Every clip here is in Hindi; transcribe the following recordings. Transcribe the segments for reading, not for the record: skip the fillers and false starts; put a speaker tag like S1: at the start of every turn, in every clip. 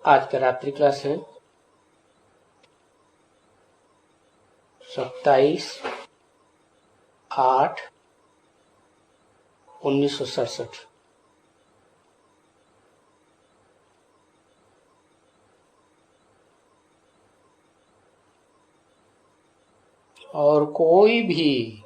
S1: आज का रात्रि क्लास है 27/8/1967। और कोई भी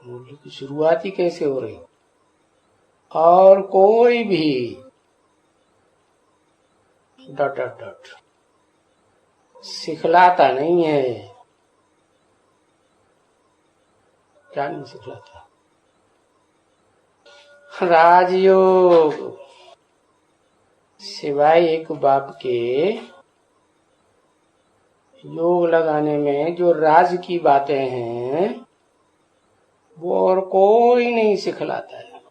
S1: मूल्य की शुरुआत ही कैसे हो रही, और कोई भी डॉट डॉट डॉट सिखलाता नहीं है। क्या नहीं सिखलाता? राजयोग सिवाय एक बाप के योग लगाने में जो राज की बातें हैं वो और कोई नहीं सिखलाता है।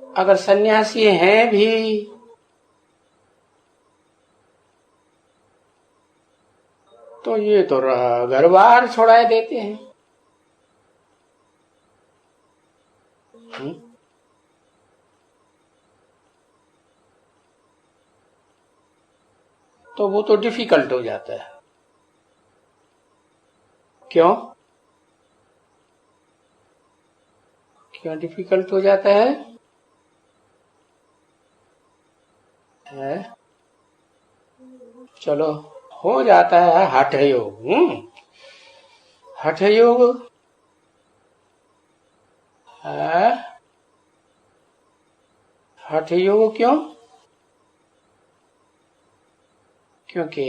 S1: अगर सन्यासी हैं भी तो ये तो घर बार छोड़ा देते हैं। तो वो तो डिफिकल्ट हो जाता है। क्यों क्यों डिफिकल्ट हो जाता है? चलो हो जाता है हठ योग। हठ योग हठ योग क्यों? क्योंकि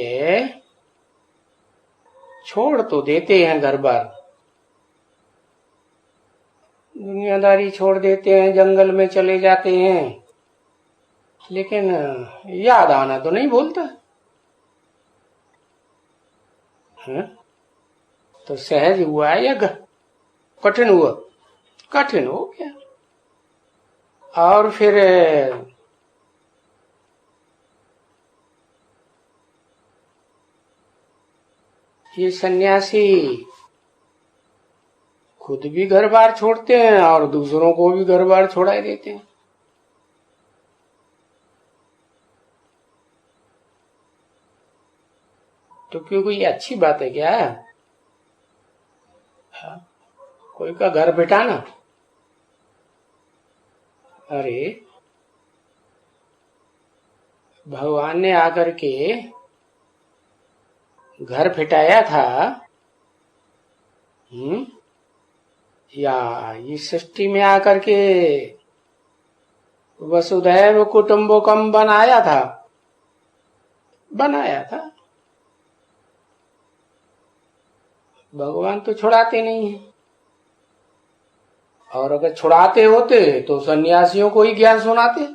S1: छोड़ तो देते हैं घर बार, दुनियादारी छोड़ देते हैं, जंगल में चले जाते हैं, लेकिन याद आना तो नहीं भूलता है। तो सहज हुआ या कठिन हुआ? कठिन हो गया। और फिर ये सन्यासी खुद भी घर बार छोड़ते हैं और दूसरों को भी घर बार छोड़ा देते हैं। तो क्यों कोई अच्छी बात है क्या? कोई का घर बिठाना? अरे भगवान ने आकर के घर फिटाया था, या इस सृष्टि में आकर के वसुधैव कुटुंबकम बनाया था? भगवान तो छुड़ाते नहीं है। और अगर छुड़ाते होते तो सन्यासियों को ही ज्ञान सुनाते।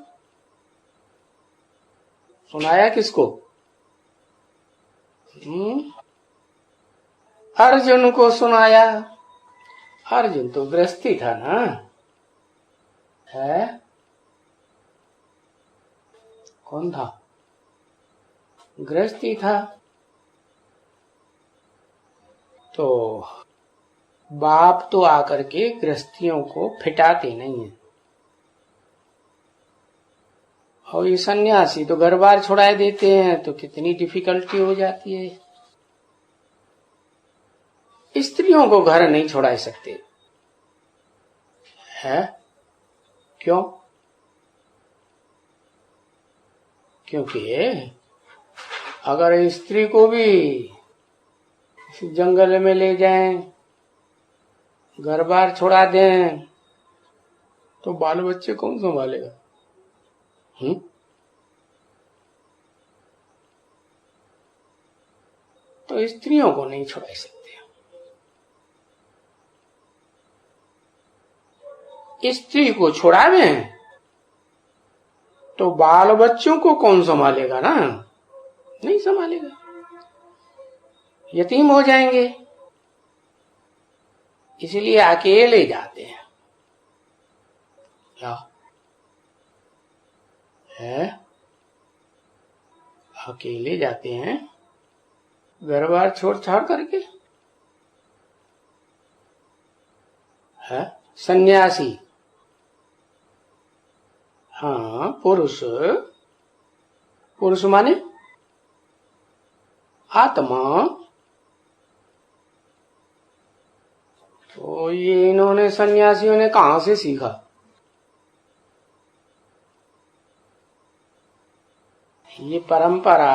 S1: सुनाया किसको? अर्जुन को सुनाया। अर्जुन तो गृहस्थी था ना, है? कौन था? गृहस्थी था। तो बाप तो आकर के गृहस्थियों को फिटाते नहीं है। और ये सन्यासी तो घर बार छुड़ा देते हैं, तो कितनी डिफिकल्टी हो जाती है। स्त्रियों को घर नहीं छुड़ा सकते है? क्यों? क्योंकि अगर स्त्री को भी जंगल में ले जाएं, घर बार छोड़ा दें, तो बाल बच्चे कौन संभालेगा? तो स्त्रियों को नहीं छुड़ा सकते। स्त्री को छुड़ावे तो बाल बच्चों को कौन संभालेगा? ना, नहीं संभालेगा, यतीम हो जाएंगे। इसलिए अकेले जाते हैं। क्या है? अकेले जाते हैं घर बार छोड़ छाड़ करके। है सन्यासी, हाँ पुरुष, पुरुष माने आत्मा। तो ये इन्होंने सन्यासियों ने कहां से सीखा? ये परंपरा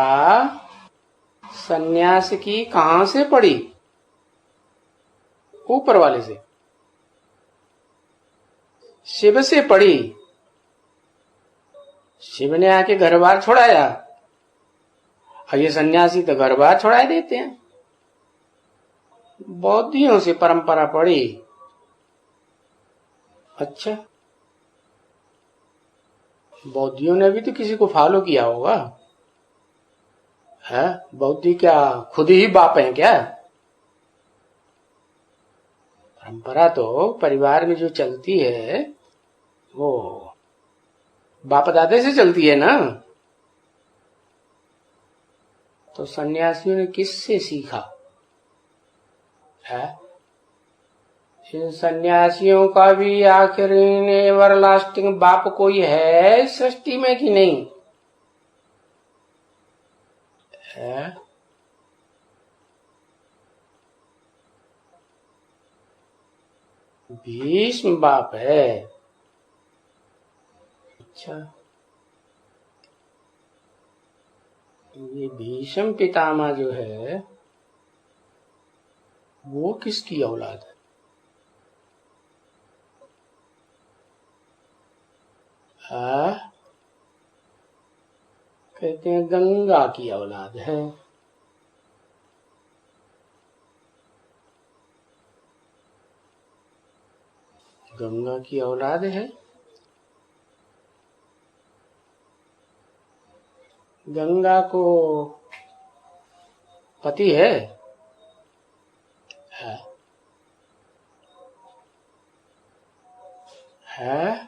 S1: सन्यास की कहां से पड़ी? ऊपर वाले से, शिव से पड़ी। शिव ने आके घर बार छोड़ाया, और ये सन्यासी तो घर बार छोड़ा देते हैं। बौद्धियों से परंपरा पड़ी। अच्छा, बौद्धियों ने भी तो किसी को फॉलो किया होगा। है बौद्धि क्या खुद ही बाप हैं क्या? परंपरा तो परिवार में जो चलती है वो बाप दादे से चलती है ना। तो सन्यासियों ने किससे सीखा है? इन सन्यासियों का भी आखिर इन एवरलास्टिंग बाप कोई है सृष्टि में कि नहीं है? भीष्म बाप है। अच्छा, ये भीष्म पितामह जो है वो किसकी औलाद है? कहते हैं गंगा की औलाद है। गंगा की औलाद है। गंगा को पति है? है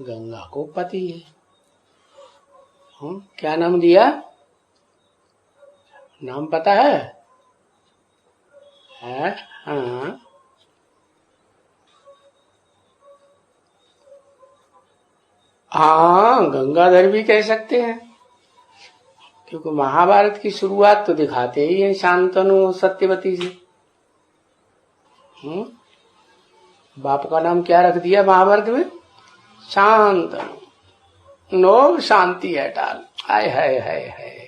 S1: गंगा को पति है। क्या नाम दिया? नाम पता है? हाँ, हाँ गंगाधर भी कह सकते हैं, क्योंकि महाभारत की शुरुआत तो दिखाते ही है शांतनु सत्यवती से। बाप का नाम क्या रख दिया महाभारत में? शांतनु। नो शांति अटाल। हाय हाय हाय हाय,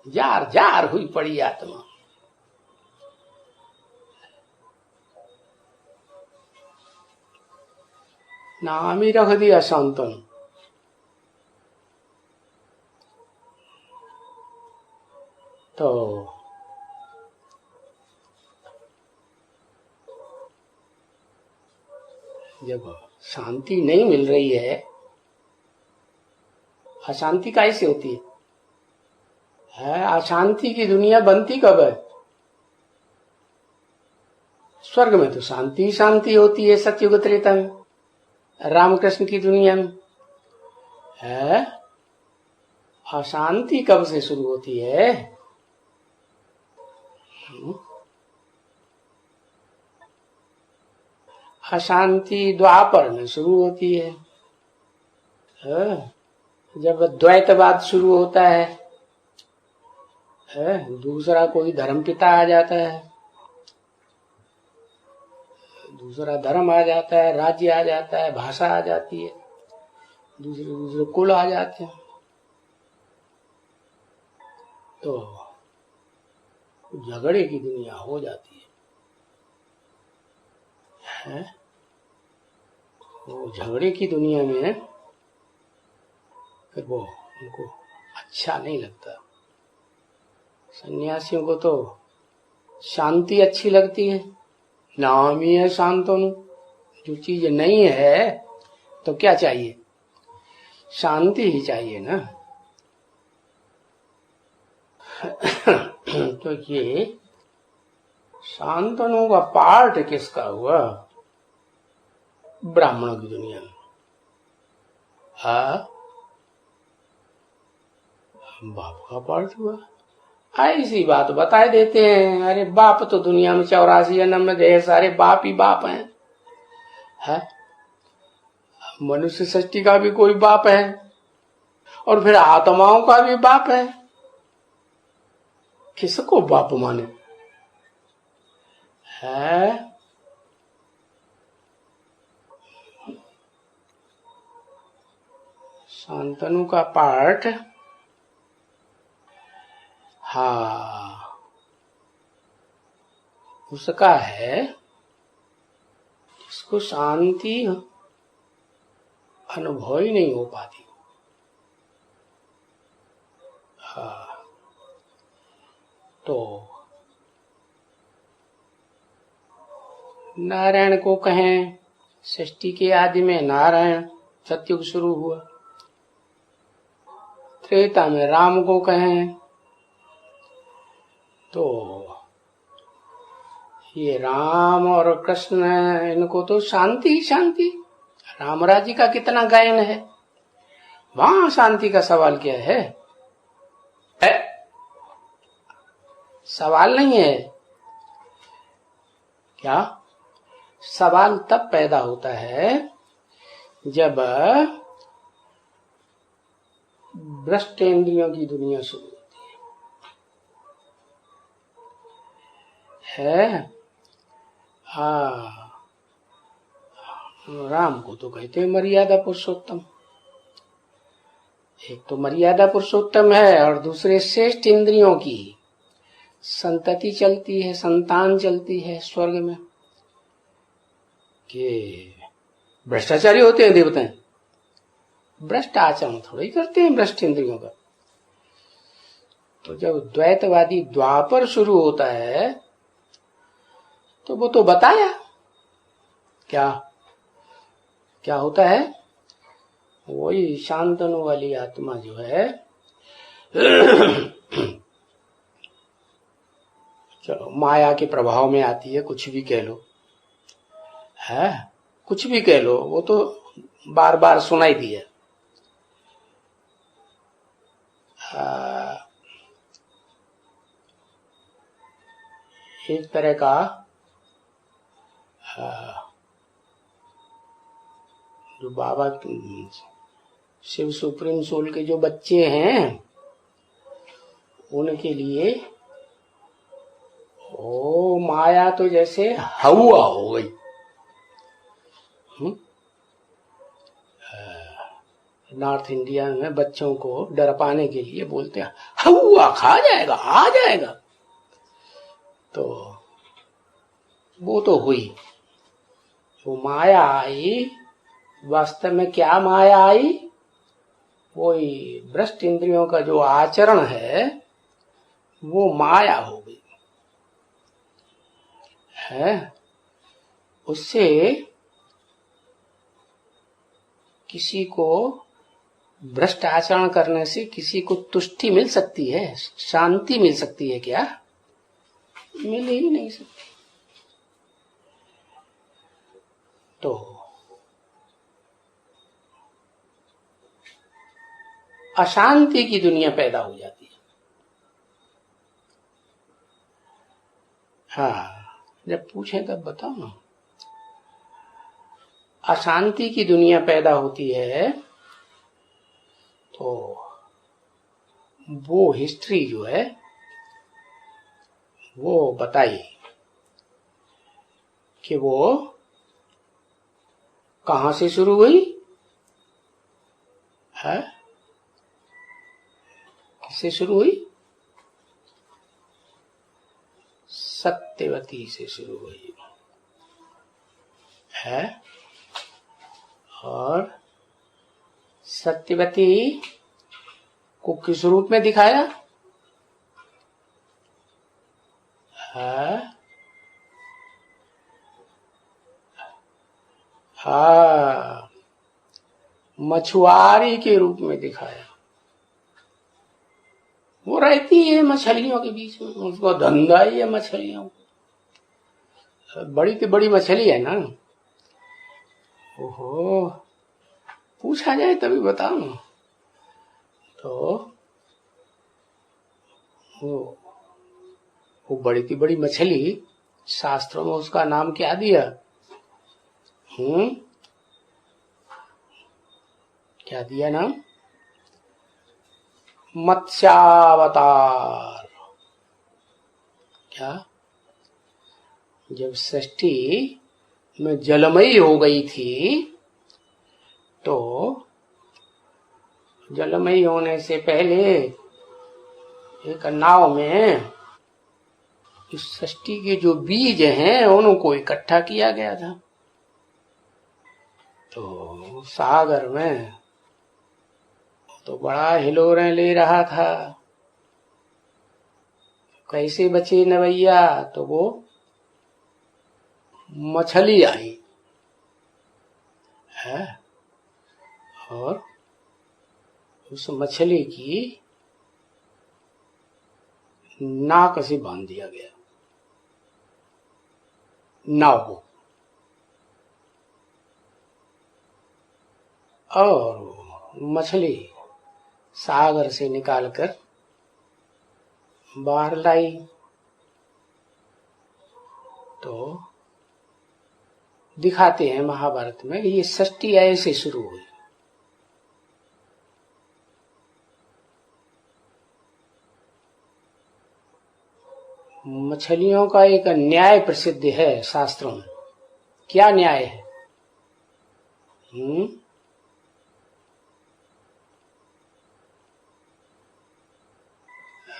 S1: जार जार हुई पड़ी आत्मा। नाम ही रख दिया शांतनु। तो जब शांति नहीं मिल रही है, अशांति कैसे होती है? अशांति की दुनिया बनती कब है? स्वर्ग में तो शांति ही शांति होती है, सतयुग त्रेता में। रामकृष्ण की दुनिया में है अशांति कब से शुरू होती है? अशांति द्वापर में शुरू होती है, जब द्वैतवाद शुरू होता है, दूसरा कोई धर्म पिता आ जाता है, दूसरा धर्म आ जाता है, राज्य आ जाता है, भाषा आ जाती है, दूसरे दूसरे कुल आ जाते हैं, तो झगड़े की दुनिया हो जाती है। वो झगड़े की दुनिया में फिर वो उनको अच्छा नहीं लगता। सन्यासियों को तो शांति अच्छी लगती है, नाम ही है शांतनु। जो चीज नहीं है तो क्या चाहिए? शांति ही चाहिए ना। तो ये शांतनु का पार्ट किसका हुआ? ब्राह्मणों की दुनिया में। बाप का पार्ट हुआ। ऐसी बात बता देते हैं। अरे बाप तो दुनिया में 84 जन्म में गए, सारे बाप ही बाप हैं। है? मनुष्य सृष्टि का भी कोई बाप है, और फिर आत्माओं का भी बाप है। किसको बाप माने? है? शांतनु का पाठ, हाँ, उसका है जिसको शांति अनुभव ही नहीं हो पाती। हाँ, तो नारायण को कहें, सृष्टि के आदि में नारायण सतयुग शुरू हुआ। त्रेता में राम को कहें तो ये राम और कृष्ण, इनको तो शांति ही शांति। राम राज्य का कितना गायन है, वहां शांति का सवाल क्या है? सवाल नहीं है क्या? सवाल तब पैदा होता है जब भ्रष्ट इंद्रियों की दुनिया शुरू होती है। राम को तो कहते हैं मर्यादा पुरुषोत्तम। एक तो मर्यादा पुरुषोत्तम है, और दूसरे श्रेष्ठ इंद्रियों की संतति चलती है, संतान चलती है स्वर्ग में। कि भ्रष्टाचारी होते हैं देवताएं, भ्रष्ट आचरण थोड़ा ही करते हैं भ्रष्ट इंद्रियों का। तो जब द्वैतवादी द्वापर शुरू होता है तो वो तो बताया क्या क्या होता है। वही शांतनु वाली आत्मा जो है चलो माया के प्रभाव में आती है, कुछ भी कह लो, है कुछ भी कह लो, वो तो बार बार सुनाई दिया। एक तरह का जो बाबा शिव सुप्रीम सोल के जो बच्चे हैं उनके लिए ओ माया तो जैसे हवा हो गई। नॉर्थ इंडिया में बच्चों को डर पाने के लिए बोलते हैं हवा खा जाएगा, आ जाएगा। तो वो तो हुई, वो माया आई। वास्तव में क्या माया आई? वही भ्रष्ट इंद्रियों का जो आचरण है वो माया हो गई है। उससे किसी को भ्रष्ट आचरण करने से किसी को तुष्टि मिल सकती है, शांति मिल सकती है क्या? मिल ही नहीं सकती। तो अशांति की दुनिया पैदा हो जाती है। हाँ, जब पूछे तब बताओ ना। अशांति की दुनिया पैदा होती है तो वो हिस्ट्री जो है वो बताई कि वो कहां से शुरू हुई है, किससे शुरू हुई? सत्यवती से शुरू हुई है। और सत्यवती को किस रूप में दिखाया है? हाँ, मछुआरी के रूप में दिखाया। वो रहती है मछलियों के बीच में, उसको धंधा ही है मछलियों। बड़ी की बड़ी मछली है ना। ओहो, पूछा जाए तभी बताओ ना। तो वो वो बड़ी थी बड़ी मछली, शास्त्रों में उसका नाम क्या दिया? क्या दिया नाम? मत्स्यावतार। क्या? जब सृष्टि में जलमयी हो गई थी तो जलमयी होने से पहले एक नाव में इस सृष्टि के जो बीज हैं उनको इकट्ठा किया गया था। तो सागर में तो बड़ा हिलोरें ले रहा था, कैसे बचे नवैया? तो वो मछली आई है और उस मछली की नाक से बांध दिया गया नाव को, और मछली सागर से निकालकर बाहर लाई। तो दिखाते हैं महाभारत में ये सृष्टि ऐसे शुरू हुई। मछलियों का एक न्याय प्रसिद्ध है शास्त्रों में। क्या न्याय है?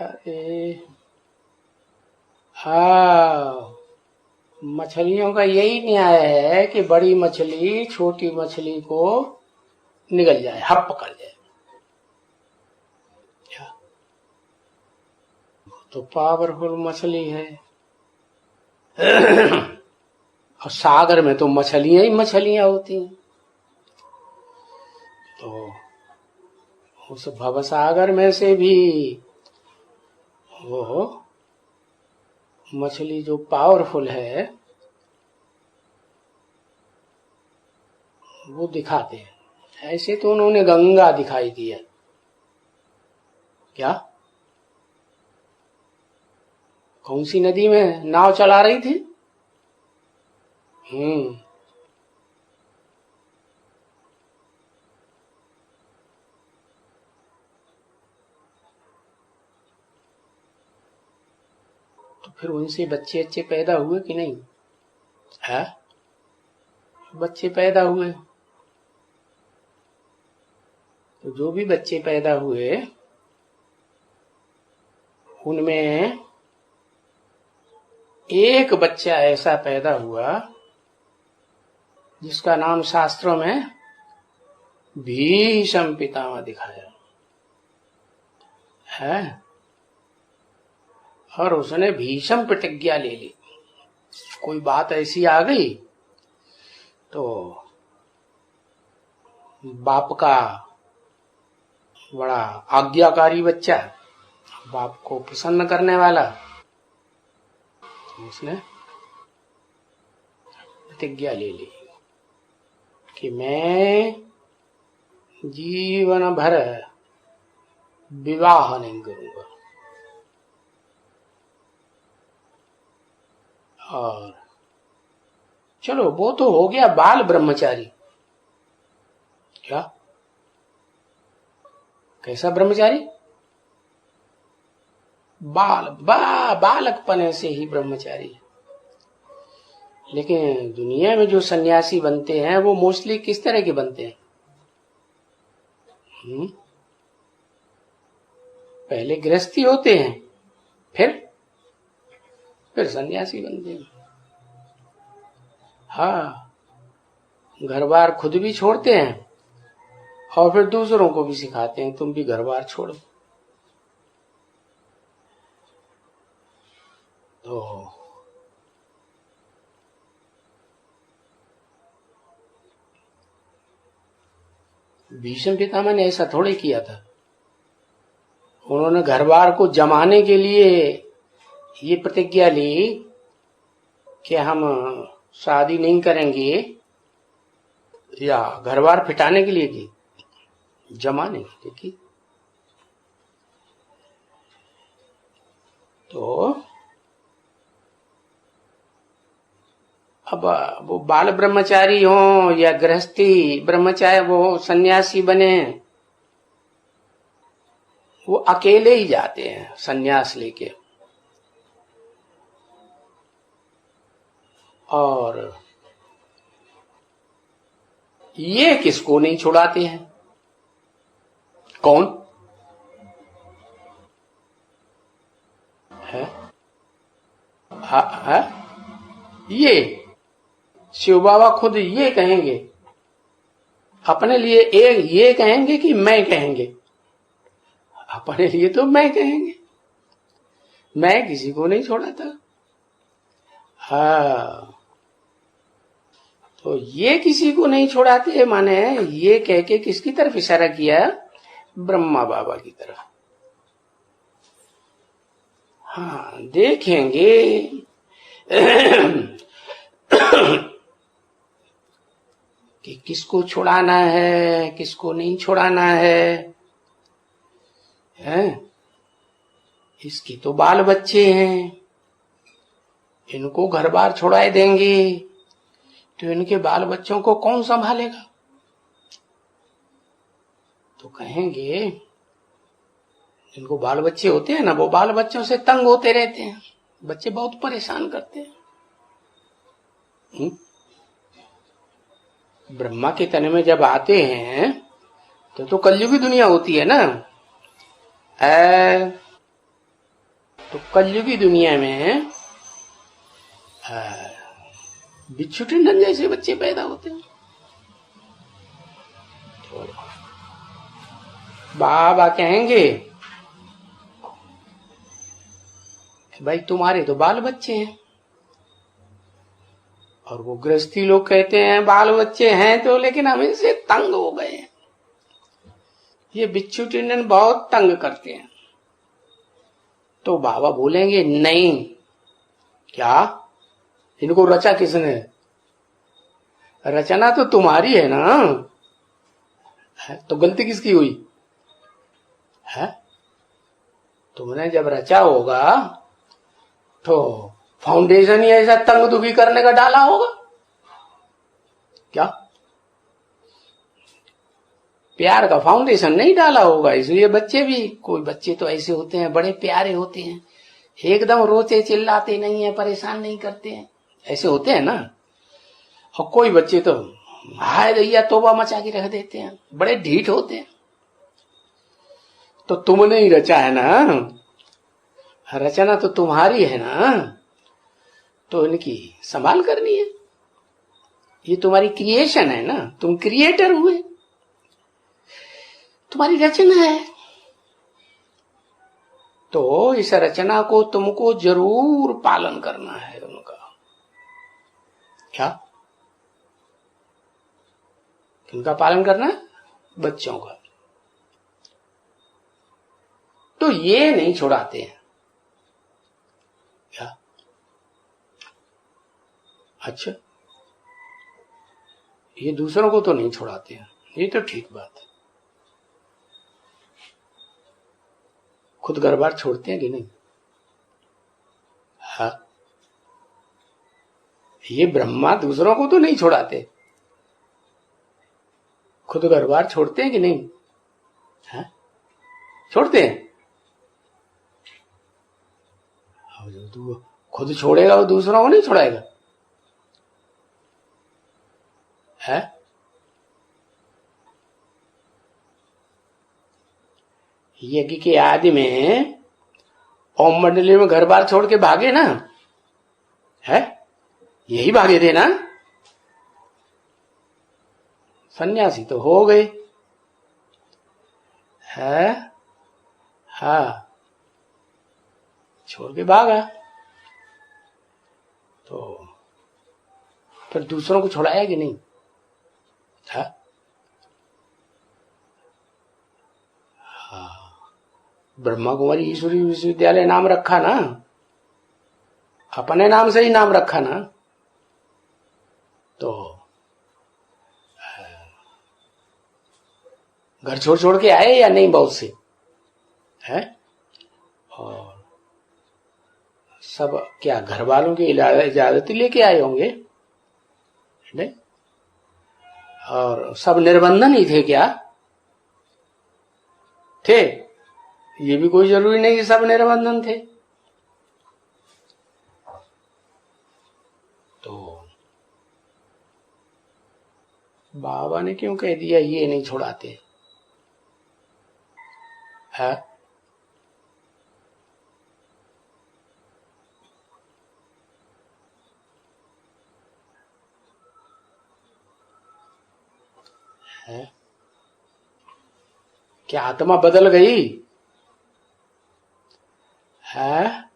S1: अरे हाँ, मछलियों का यही न्याय है कि बड़ी मछली छोटी मछली को निगल जाए, हप पकड़ जाए। तो पावरफुल मछली है। और सागर में तो मछलियां ही मछलियां होती हैं। तो उस भवसागर में से भी वो मछली जो पावरफुल है वो दिखाते हैं। ऐसे तो उन्होंने गंगा दिखाई दी है। क्या? कौन सी नदी में नाव चला रही थी? तो फिर उनसे बच्चे अच्छे पैदा हुए कि नहीं? है? बच्चे पैदा हुए। तो जो भी बच्चे पैदा हुए उनमें एक बच्चा ऐसा पैदा हुआ जिसका नाम शास्त्रों में भीष्म पितामह दिखाया है। और उसने भीष्म प्रतिज्ञा ले ली। कोई बात ऐसी आ गई तो बाप का बड़ा आज्ञाकारी बच्चा, बाप को प्रसन्न करने वाला, उसने प्रतिज्ञा ले ली कि मैं जीवन भर विवाह नहीं करूंगा। और चलो वो तो हो गया बाल ब्रह्मचारी। क्या? कैसा ब्रह्मचारी? बालकपने से ही ब्रह्मचारी। लेकिन दुनिया में जो सन्यासी बनते हैं वो मोस्टली किस तरह के बनते हैं? पहले गृहस्थी होते हैं, फिर सन्यासी बनते हैं। हाँ, घर बार खुद भी छोड़ते हैं और फिर दूसरों को भी सिखाते हैं तुम भी घर बार छोड़ो। तो भीष्म पितामह ने ऐसा थोड़े किया था। उन्होंने घर बार को जमाने के लिए ये प्रतिज्ञा ली कि हम शादी नहीं करेंगे, या घर बार फिटाने के लिए की? जमाने के लिए की। तो अब वो बाल ब्रह्मचारी हो या गृहस्थी ब्रह्मचारी, वो सन्यासी बने, वो अकेले ही जाते हैं सन्यास लेके। और ये किसको नहीं छुड़ाते हैं? कौन है? है ये शिव बाबा खुद ये कहेंगे अपने लिए। एक ये कहेंगे कि मैं कहेंगे? अपने लिए तो मैं कहेंगे, मैं किसी को नहीं छोड़ाता। हाँ, तो ये किसी को नहीं छोड़ाते माने ये कह के किसकी तरफ इशारा किया? ब्रह्मा बाबा की तरफ। हाँ, देखेंगे कि किसको छुड़ाना है, किसको नहीं छुड़ाना है। इसकी तो बाल बच्चे हैं, इनको घर बार छुड़ाए देंगे तो इनके बाल बच्चों को कौन संभालेगा? तो कहेंगे इनको बाल बच्चे होते हैं ना, वो बाल बच्चों से तंग होते रहते हैं, बच्चे बहुत परेशान करते हैं। ब्रह्मा के तन में जब आते हैं तो कलयुगी दुनिया होती है ना। तो कलयुगी दुनिया में बिच्छू टिंडन जैसे बच्चे पैदा होते हैं। तो बाबा कहेंगे कि भाई तुम्हारे तो बाल बच्चे हैं, और वो गृहस्थी लोग कहते हैं बाल बच्चे हैं तो लेकिन हम इनसे तंग हो गए हैं, ये बिच्छू टिंडन बहुत तंग करते हैं। तो बाबा बोलेंगे नहीं, क्या इनको रचा किसने? रचना तो तुम्हारी है ना, तो गलती किसकी हुई है? तुमने जब रचा होगा तो फाउंडेशन ही ऐसा तंग दुखी करने का डाला होगा क्या? प्यार का फाउंडेशन नहीं डाला होगा, इसलिए बच्चे भी, कोई बच्चे तो ऐसे होते हैं बड़े प्यारे होते हैं, एकदम रोते चिल्लाते नहीं है, परेशान नहीं करते हैं, ऐसे होते हैं ना। और कोई बच्चे तो हाय दैया तोबा मचा के रख देते हैं, बड़े ढीठ होते हैं। तो तुमने ही रचा है ना, रचना तो तुम्हारी है ना, तो इनकी संभाल करनी है। ये तुम्हारी क्रिएशन है ना, तुम क्रिएटर हुए, तुम्हारी रचना है। तो इस रचना को तुमको जरूर पालन करना है उनका। क्या? किनका पालन करना है? बच्चों का। तो ये नहीं छुड़ाते हैं क्या? अच्छा, ये दूसरों को तो नहीं छुड़ाते हैं, ये तो ठीक बात है। खुद घर बार छोड़ते हैं कि नहीं? हाँ, ये ब्रह्मा दूसरों को तो नहीं छोड़ाते, खुद घर बार छोड़ते हैं कि नहीं? हाँ, छोड़ते हैं। जो तू खुद छोड़ेगा वो दूसरों को नहीं छोड़ाएगा है? यज्ञ के आदि में ओम मंडली में घर बार छोड़ के भागे ना, है? यही भागे थे ना। सन्यासी तो हो गए है, हाँ, छोड़ के भागा। तो फिर दूसरों को छोड़ाया कि नहीं? था? हाँ, ब्रह्मा कुमारी ईश्वरी विश्वविद्यालय नाम रखा ना, अपने नाम से ही नाम रखा ना। तो घर छोड़ छोड़ के आए या नहीं बहुत से है? और सब क्या घर वालों की इजाजत लेके आए होंगे? नहीं, और सब निर्बंधन ही थे क्या? थे? ये भी कोई जरूरी नहीं कि सब निर्बंधन थे। तो बाबा ने क्यों कह दिया ये नहीं छुड़ाते? है? है? क्या आत्मा बदल गई? है?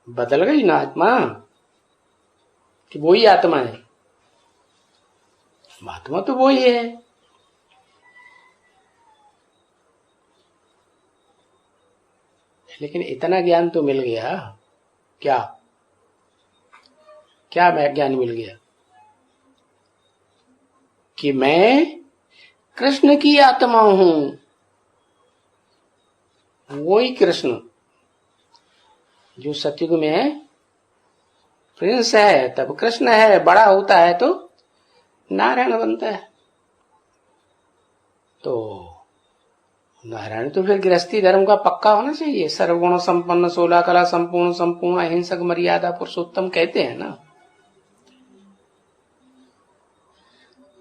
S1: बदल गई ना आत्मा, कि वही आत्मा है? आत्मा तो वही है। लेकिन इतना ज्ञान तो मिल गया। क्या क्या ज्ञान मिल गया? कि मैं कृष्ण की आत्मा हूं। वही कृष्ण जो सतयुग में प्रिंस है, तब कृष्ण है, बड़ा होता है तो नारायण बनता है। तो नारायण तो फिर गृहस्थी धर्म का पक्का होना चाहिए। सर्वगुण संपन्न, 16 कला संपूर्ण, संपूर्ण अहिंसक, मर्यादा पुरुषोत्तम कहते हैं ना।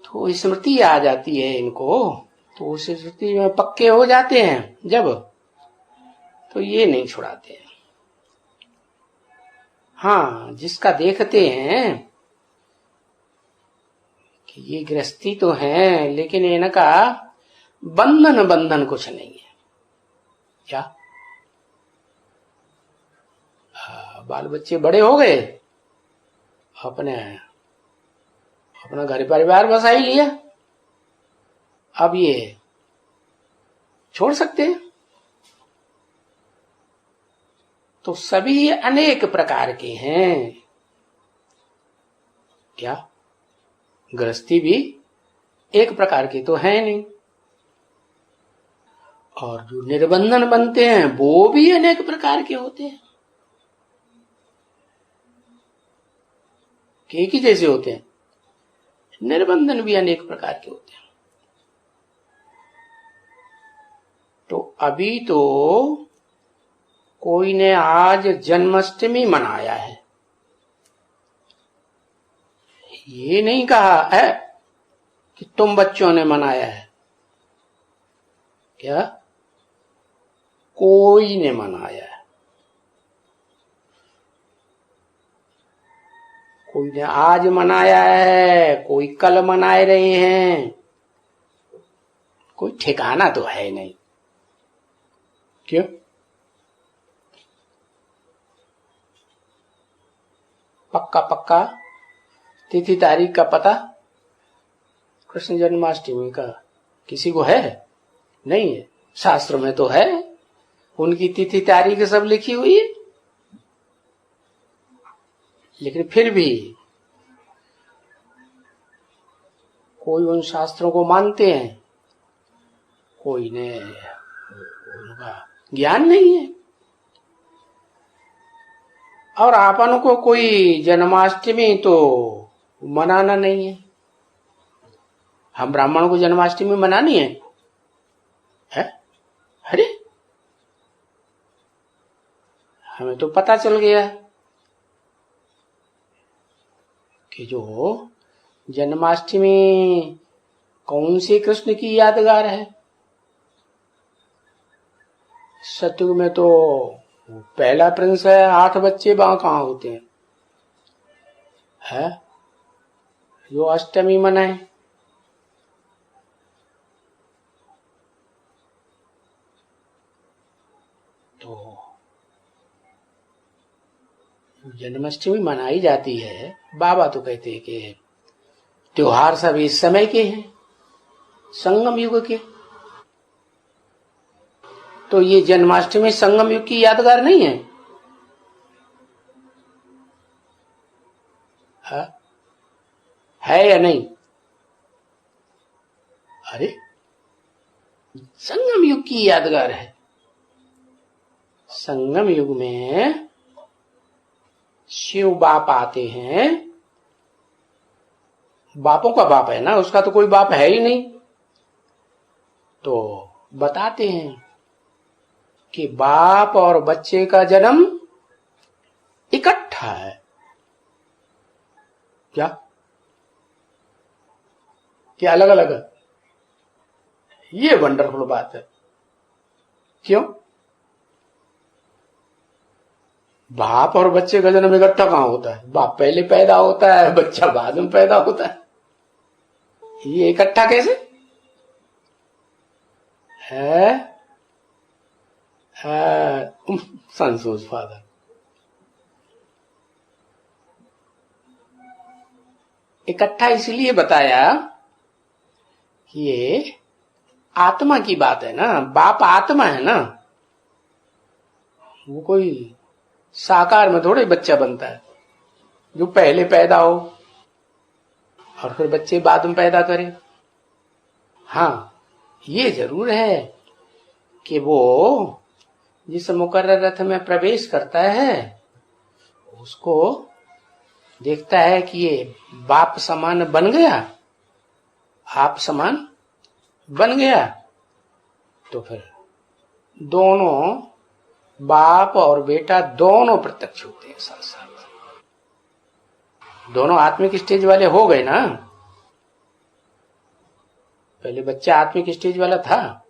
S1: तो स्मृति आ जाती है इनको, तो उस स्मृति में पक्के हो जाते हैं जब, तो ये नहीं छुड़ाते हैं। हाँ, जिसका देखते हैं कि ये गृहस्थी तो है लेकिन इनका बंधन कुछ नहीं है। क्या बाल बच्चे बड़े हो गए, अपना घर परिवार बसा ही लिया, अब ये छोड़ सकते हैं? तो सभी अनेक प्रकार के हैं। क्या गृहस्थी भी एक प्रकार की तो है नहीं, और जो निर्बंधन बनते हैं वो भी अनेक प्रकार के होते हैं। एक ही जैसे होते हैं? निर्बंधन भी अनेक प्रकार के होते हैं। तो अभी तो कोई ने आज जन्माष्टमी मनाया है, ये नहीं कहा है कि तुम बच्चों ने मनाया है। क्या कोई ने मनाया है? कोई ने आज मनाया है, कोई कल मनाए रहे हैं, कोई ठिकाना तो है नहीं। क्यों? पक्का तिथि तारीख का पता कृष्ण जन्माष्टमी का किसी को है? नहीं है। शास्त्र में तो है, उनकी तिथि तारीख सब लिखी हुई है, लेकिन फिर भी कोई उन शास्त्रों को मानते हैं, कोई ने उनका ज्ञान नहीं है। और अपन को कोई जन्माष्टमी तो मनाना नहीं है। हम ब्राह्मणों को जन्माष्टमी मनानी है? अरे हमें तो पता चल गया कि जो जन्माष्टमी कौन से कृष्ण की यादगार है। सतयुग में तो पहला प्रिंस है, 8 बच्चे वहां कहाँ होते हैं? है जो अष्टमी मनाए। तो जन्माष्टमी मनाई जाती है, बाबा तो कहते हैं कि त्योहार सब इस समय के हैं, संगम युग के। तो ये जन्माष्टमी संगम युग की यादगार नहीं है? है या नहीं? अरे संगम युग की यादगार है। संगम युग में शिव बाप आते हैं। बापों का बाप है ना, उसका तो कोई बाप है ही नहीं। तो बताते हैं कि बाप और बच्चे का जन्म इकट्ठा है। क्या अलग अलग है? ये वंडरफुल बात है। क्यों? बाप और बच्चे का जन्म इकट्ठा कहां होता है? बाप पहले पैदा होता है, बच्चा बाद में पैदा होता है। ये इकट्ठा कैसे है? संसोज फादर, इकट्ठा इसलिए बताया कि ये आत्मा की बात है ना। बाप आत्मा है ना, वो कोई साकार में थोड़े बच्चा बनता है जो पहले पैदा हो और फिर बच्चे बाद में पैदा करे। हाँ, ये जरूर है कि वो जिस मुकर्रर रथ में प्रवेश करता है उसको देखता है कि ये बाप समान बन गया, आप समान बन गया, तो फिर दोनों बाप और बेटा दोनों प्रत्यक्ष होते हैं साथ साथ। दोनों आत्मिक स्टेज वाले हो गए ना। पहले बच्चा आत्मिक स्टेज वाला था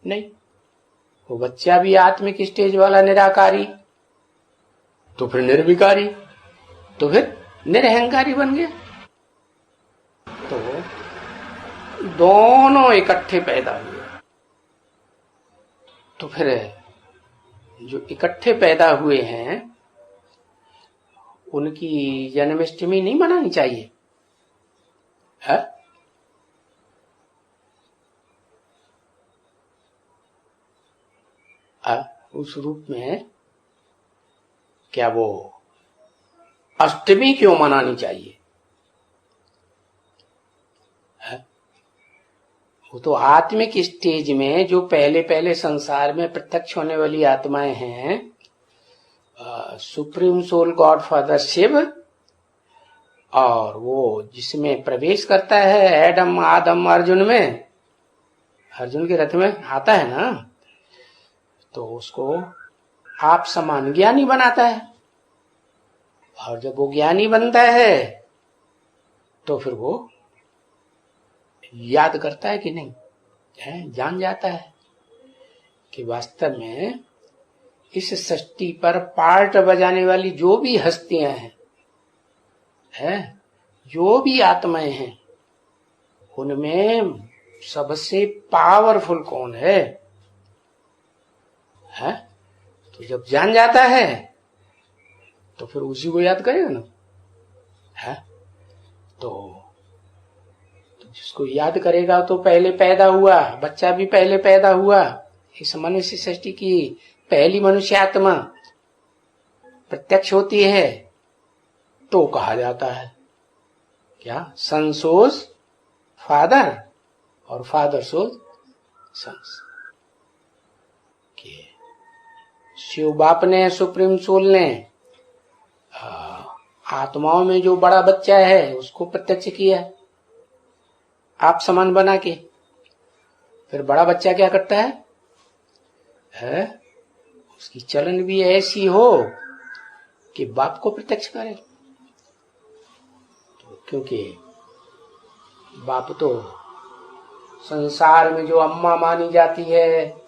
S1: नहीं, वो बच्चा भी आत्मिक स्टेज वाला निराकारी, तो फिर निर्विकारी, तो फिर निरहंकारी बन गया। तो दोनों इकट्ठे पैदा हुए। तो फिर जो इकट्ठे पैदा हुए हैं उनकी जन्माष्टमी नहीं मनानी चाहिए है? उस रूप में क्या वो अष्टमी क्यों मनानी चाहिए है? वो तो आत्मिक स्टेज में जो पहले पहले संसार में प्रत्यक्ष होने वाली आत्माएं हैं, supreme soul God father Shiv, और वो जिसमें प्रवेश करता है एडम आदम अर्जुन में, अर्जुन के रथ में आता है ना, तो उसको आप समान ज्ञानी बनाता है। और जब वो ज्ञानी बनता है तो फिर वो याद करता है कि नहीं है, जान जाता है कि वास्तव में इस सृष्टि पर पार्ट बजाने वाली जो भी हस्तियां हैं, जो भी आत्माएं हैं, उनमें सबसे पावरफुल कौन है? तो जब जान जाता है तो फिर उसी को याद करेगा ना है? तो जिसको याद करेगा तो पहले पैदा हुआ, बच्चा भी पहले पैदा हुआ। इस मनुष्य सृष्टि की पहली मनुष्य आत्मा प्रत्यक्ष होती है तो कहा जाता है क्या? सन सोज फादर और फादर सोज सन्स। शिव बाप ने, सुप्रीम सोल ने आत्माओं में जो बड़ा बच्चा है उसको प्रत्यक्ष किया आप समान बना के। फिर बड़ा बच्चा क्या करता है? उसकी चलन भी ऐसी हो कि बाप को प्रत्यक्ष करे। तो क्योंकि बाप तो संसार में जो अम्मा मानी जाती है,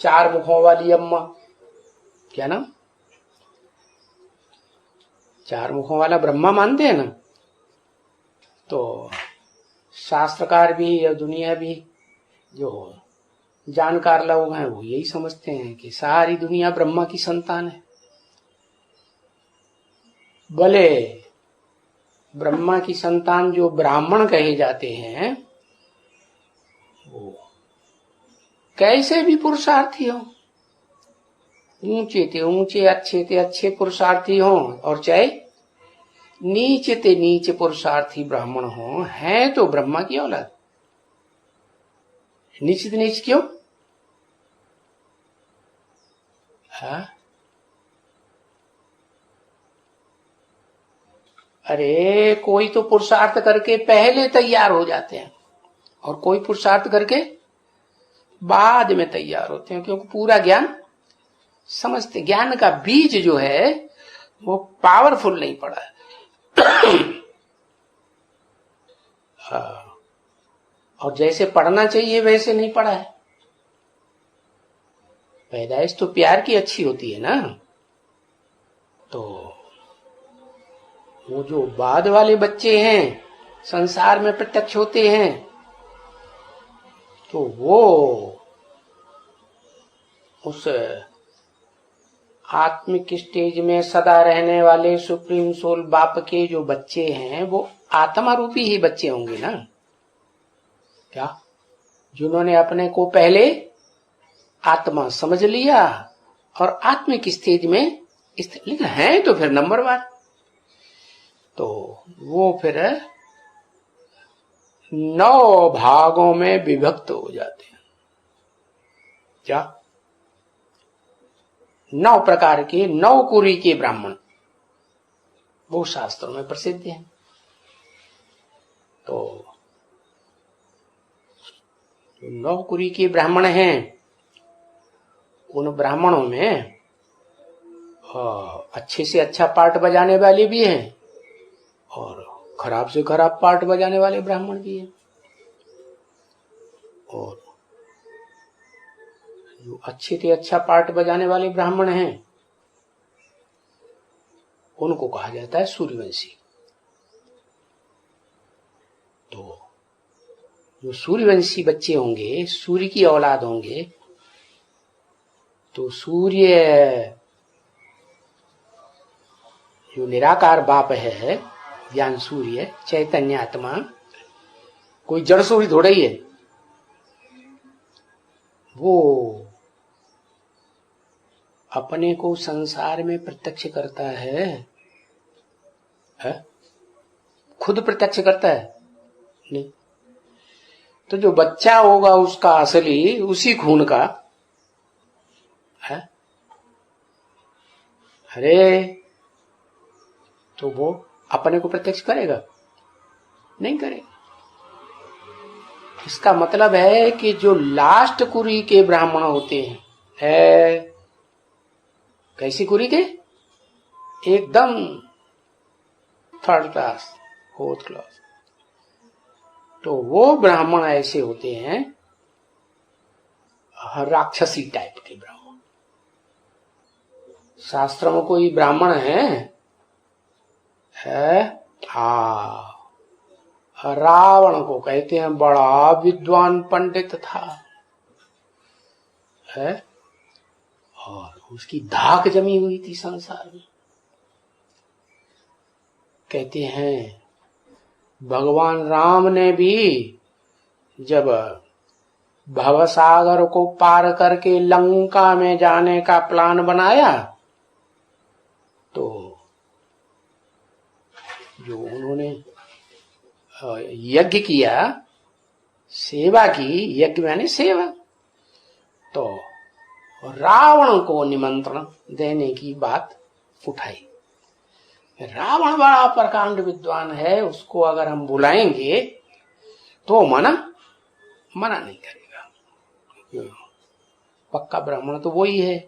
S1: चार मुखों वाली अम्मा, क्या नाम? चार मुखों वाला ब्रह्मा मानते हैं ना। तो शास्त्रकार भी और दुनिया भी जो जानकार लोग हैं वो यही समझते हैं कि सारी दुनिया ब्रह्मा की संतान है। भले ब्रह्मा की संतान जो ब्राह्मण कहे जाते हैं वो कैसे भी पुरुषार्थी हो, ऊंचे ते ऊंचे, अच्छे ते अच्छे पुरुषार्थी हो, और चाहे नीचे ते नीचे पुरुषार्थी ब्राह्मण हो, है तो ब्रह्मा की औलाद। नीचे ते नीचे क्यों? हाँ? अरे कोई तो पुरुषार्थ करके पहले तैयार हो जाते हैं और कोई पुरुषार्थ करके बाद में तैयार होते हैं, क्योंकि पूरा ज्ञान समझते, ज्ञान का बीज जो है वो पावरफुल नहीं पड़ा है। और जैसे पढ़ना चाहिए वैसे नहीं पढ़ा है। पैदाइश तो प्यार की अच्छी होती है ना, तो वो जो बाद वाले बच्चे हैं संसार में प्रत्यक्ष होते हैं, तो वो उस आत्मिक स्टेज में सदा रहने वाले सुप्रीम सोल बाप के जो बच्चे हैं वो आत्मा रूपी ही बच्चे होंगे ना, क्या, जिन्होंने अपने को पहले आत्मा समझ लिया और आत्मिक स्टेज में लेकिन हैं तो फिर नंबरवार, तो वो फिर 9 भागों में विभक्त हो जाते हैं। क्या 9 प्रकार के 9 कुरी के ब्राह्मण वो शास्त्रों में प्रसिद्ध हैं। तो 9 कुरी के ब्राह्मण हैं, उन ब्राह्मणों में अच्छे से अच्छा पार्ट बजाने वाले भी हैं और खराब से खराब पार्ट बजाने वाले ब्राह्मण भी हैं। और जो अच्छे से अच्छा पार्ट बजाने वाले ब्राह्मण हैं उनको कहा जाता है सूर्यवंशी। तो जो सूर्यवंशी बच्चे होंगे, सूर्य की औलाद होंगे, तो सूर्य जो निराकार बाप है, ज्ञान सूर्य चैतन्य आत्मा, कोई जड़ सूर्य थोड़ा ही है, वो अपने को संसार में प्रत्यक्ष करता है? खुद प्रत्यक्ष करता है? नहीं। तो जो बच्चा होगा उसका असली उसी खून का है, अरे तो वो अपने को प्रत्यक्ष करेगा? नहीं करेगा। इसका मतलब है कि जो लास्ट कुरी के ब्राह्मण होते हैं, है कैसी कुरी के? एकदम 3rd क्लास 4th क्लास, तो वो ब्राह्मण ऐसे होते हैं राक्षसी टाइप के ब्राह्मण। शास्त्र में कोई ब्राह्मण है रावण को कहते हैं बड़ा विद्वान पंडित था, है, और उसकी धाक जमी हुई थी संसार में। कहते हैं भगवान राम ने भी जब भवसागर को पार करके लंका में जाने का प्लान बनाया, तो जो उन्होंने यज्ञ किया, सेवा की, यज्ञ माने सेवा, तो रावण को निमंत्रण देने की बात उठाई। रावण बड़ा प्रकांड विद्वान है, उसको अगर हम बुलाएंगे तो मना नहीं करेगा। पक्का ब्राह्मण तो वही है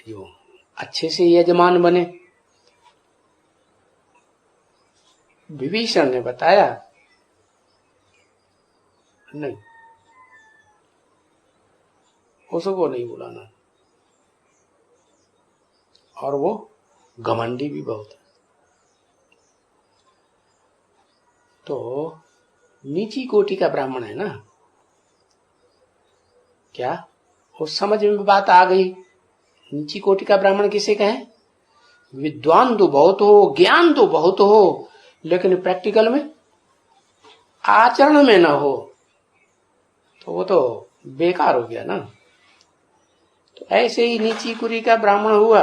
S1: जो अच्छे से यजमान बने। विभीषण ने बताया नहीं, उसको नहीं बुलाना, और वो घमंडी भी बहुत है। तो नीची कोटि का ब्राह्मण है ना, क्या वो समझ में बात आ गई? नीची कोटि का ब्राह्मण किसे कहें? विद्वान तो बहुत हो, ज्ञान तो बहुत हो, लेकिन प्रैक्टिकल में, आचरण में ना हो, तो वो तो बेकार हो गया ना। तो ऐसे ही नीची कुरी का ब्राह्मण हुआ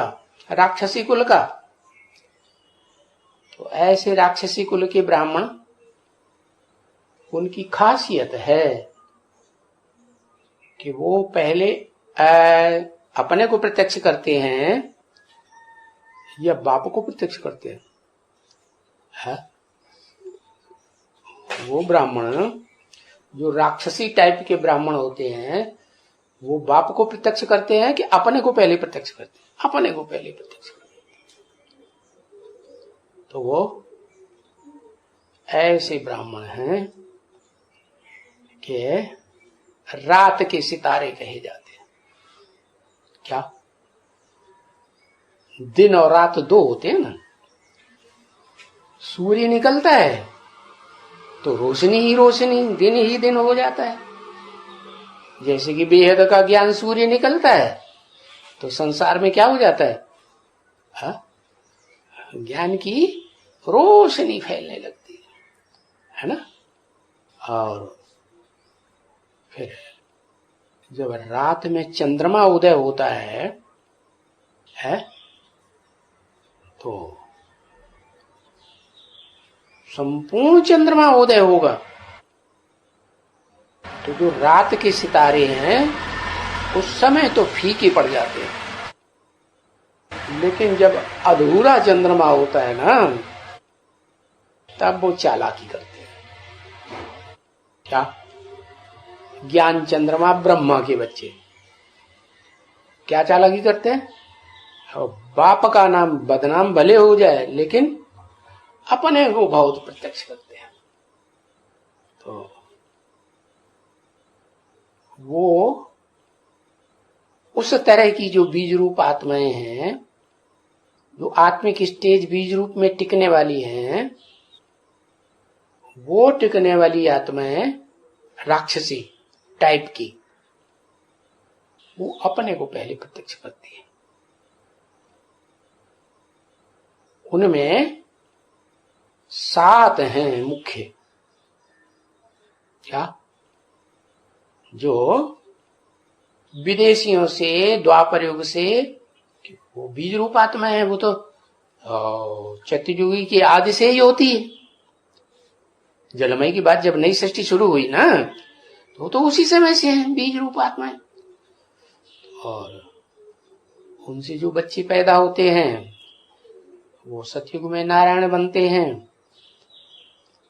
S1: राक्षसी कुल का। तो ऐसे राक्षसी कुल के ब्राह्मण, उनकी खासियत है कि वो पहले अपने को प्रत्यक्ष करते हैं या बाप को प्रत्यक्ष करते हैं? है? वो ब्राह्मण जो राक्षसी टाइप के ब्राह्मण होते हैं वो बाप को प्रत्यक्ष करते हैं कि अपने को पहले प्रत्यक्ष करते हैं? अपने को पहले प्रत्यक्ष करते हैं। तो वो ऐसे ब्राह्मण हैं कि रात के सितारे कहे जाते हैं। क्या? दिन और रात दो होते हैं ना। सूर्य निकलता है तो रोशनी ही रोशनी, दिन ही दिन हो जाता है। जैसे कि बेहद का ज्ञान सूर्य निकलता है तो संसार में क्या हो जाता है? ज्ञान की रोशनी फैलने लगती है ना। और फिर जब रात में चंद्रमा उदय होता है तो संपूर्ण चंद्रमा उदय होगा तो जो रात के सितारे हैं उस समय तो फीके पड़ जाते हैं, लेकिन जब अधूरा चंद्रमा होता है ना तब वो चालाकी करते हैं। क्या? ज्ञान चंद्रमा ब्रह्मा के बच्चे क्या चालाकी करते हैं? और बाप का नाम बदनाम भले हो जाए लेकिन अपने को बहुत प्रत्यक्ष करते हैं। तो वो उस तरह की जो बीज रूप आत्माएं हैं, जो आत्मिक स्टेज बीज रूप में टिकने वाली हैं, वो टिकने वाली आत्माएं राक्षसी टाइप की, वो अपने को पहले प्रत्यक्ष करती है। उनमें 7 हैं मुख्य। क्या? जो विदेशियों से द्वापर युग से वो बीज रूप आत्मा है, वो तो चतुर्युगी के आदि से ही होती है। जलमय की बात जब नई सृष्टि शुरू हुई ना तो उसी समय से है बीज रूप आत्माएं। और उनसे जो बच्चे पैदा होते हैं वो सतयुग में नारायण बनते हैं,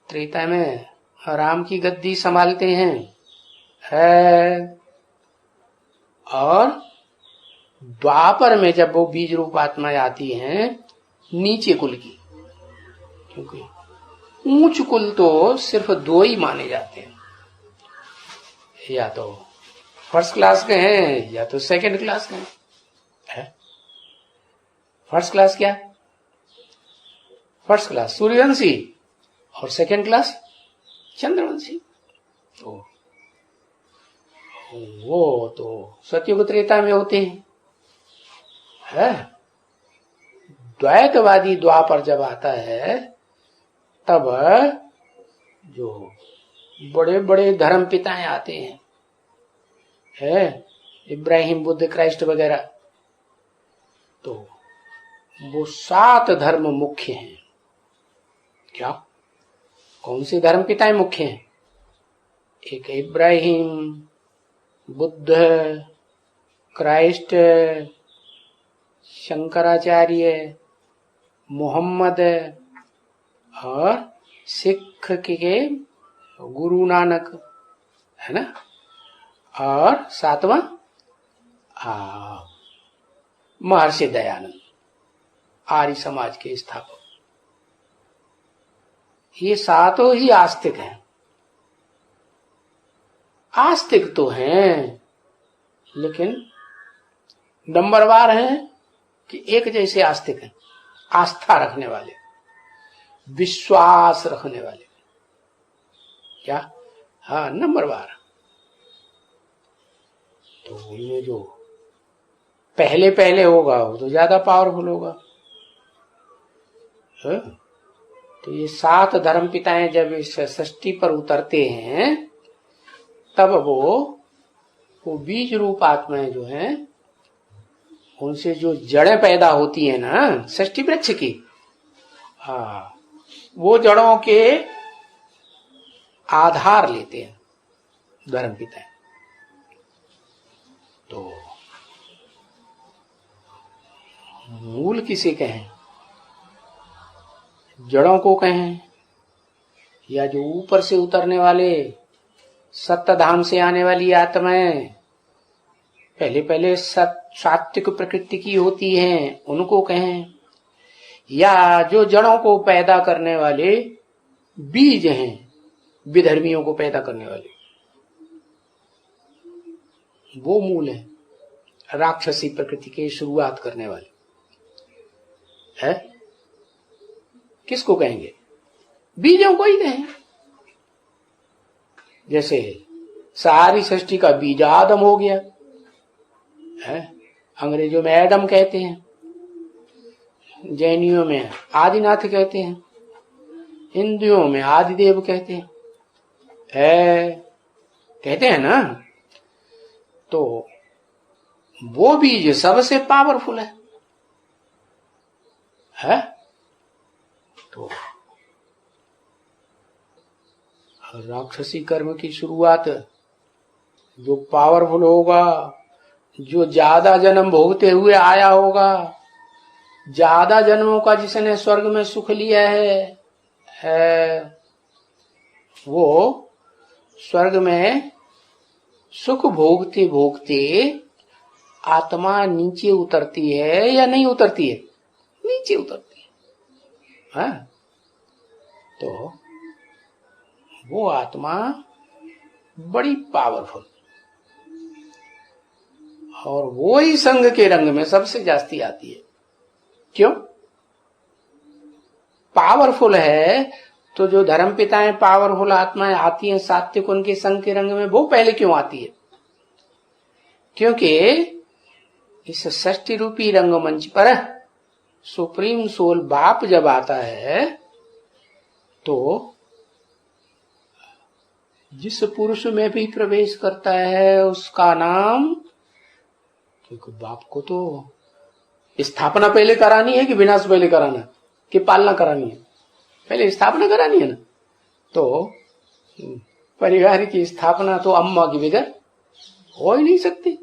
S1: त्रेता में राम की गद्दी संभालते हैं और द्वापर में जब वो बीज रूप आत्माएं आती हैं नीचे कुल की, क्योंकि ऊंच कुल तो सिर्फ 2 ही माने जाते हैं, या तो फर्स्ट क्लास के हैं या तो सेकंड क्लास के हैं। फर्स्ट क्लास क्या? फर्स्ट क्लास सूर्यवंशी और सेकंड क्लास चंद्रवंशी। तो वो तो सतयुग त्रेता में होते हैं। द्वैतवादी द्वापर जब आता है तब जो बड़े बड़े धर्म पिताएं आते हैं, इब्राहिम, बुद्ध, क्राइस्ट वगैरह, तो वो 7 धर्म मुख्य हैं। क्या? कौन से धर्म पिताएं मुख्य हैं? एक इब्राहिम, बुद्ध, क्राइस्ट, शंकराचार्य, मोहम्मद और सिख के गुरु नानक, है ना। और 7वां महर्षि दयानंद, आर्य समाज के स्थापक। ये 7 ही आस्तिक हैं। आस्तिक तो हैं लेकिन नंबरवार हैं कि एक जैसे आस्तिक हैं, आस्था रखने वाले, विश्वास रखने वाले। क्या? हाँ, नंबरवार। तो उनमें जो पहले पहले होगा वो तो ज्यादा पावरफुल होगा। तो ये 7 धर्म पिताएं जब इस सृष्टि पर उतरते हैं तब वो बीज रूप आत्माएं जो हैं उनसे जो जड़ें पैदा होती है ना सृष्टि वृक्ष की, वो जड़ों के आधार लेते हैं धर्म पिताएं। तो मूल किसे कहें, जड़ों को कहें, या जो ऊपर से उतरने वाले सत्य धाम से आने वाली आत्माएं पहले पहले सात्विक प्रकृति की होती हैं उनको कहें, या जो जड़ों को पैदा करने वाले बीज हैं, विधर्मियों को पैदा करने वाले, वो मूल है, राक्षसी प्रकृति की शुरुआत करने वाले है। किसको कहेंगे? बीजों को ही कहें। जैसे सारी सृष्टि का बीज आदम हो गया है, अंग्रेजों में एडम कहते हैं, जैनियों में आदिनाथ कहते हैं, हिंदुओं में आदिदेव कहते हैं, कहते हैं ना। तो वो बीज सबसे पावरफुल है? तो राक्षसी कर्म की शुरुआत जो पावरफुल होगा, जो ज्यादा जन्म भोगते हुए आया होगा, ज्यादा जन्मों का जिसने स्वर्ग में सुख लिया है, वो स्वर्ग में सुख भोगते भोगते आत्मा नीचे उतरती है या नहीं उतरती है? नीचे उतरती है, हाँ? तो वो आत्मा बड़ी पावरफुल, और वो ही संघ के रंग में सबसे जास्ती आती है। क्यों? पावरफुल है तो जो धर्म पिताएं पावरफुल आत्माएं आती हैं सात्विक उनके संघ के रंग में, वो पहले क्यों आती है? क्योंकि इस सृष्टि रूपी रंगमंच पर सुप्रीम सोल बाप जब आता है तो जिस पुरुष में भी प्रवेश करता है उसका नाम, क्योंकि बाप को तो स्थापना पहले करानी है कि विनाश पहले कराना है, कि पालना करानी है? पहले स्थापना करानी है ना। तो परिवार की स्थापना तो अम्मा की बगैर हो ही नहीं सकती।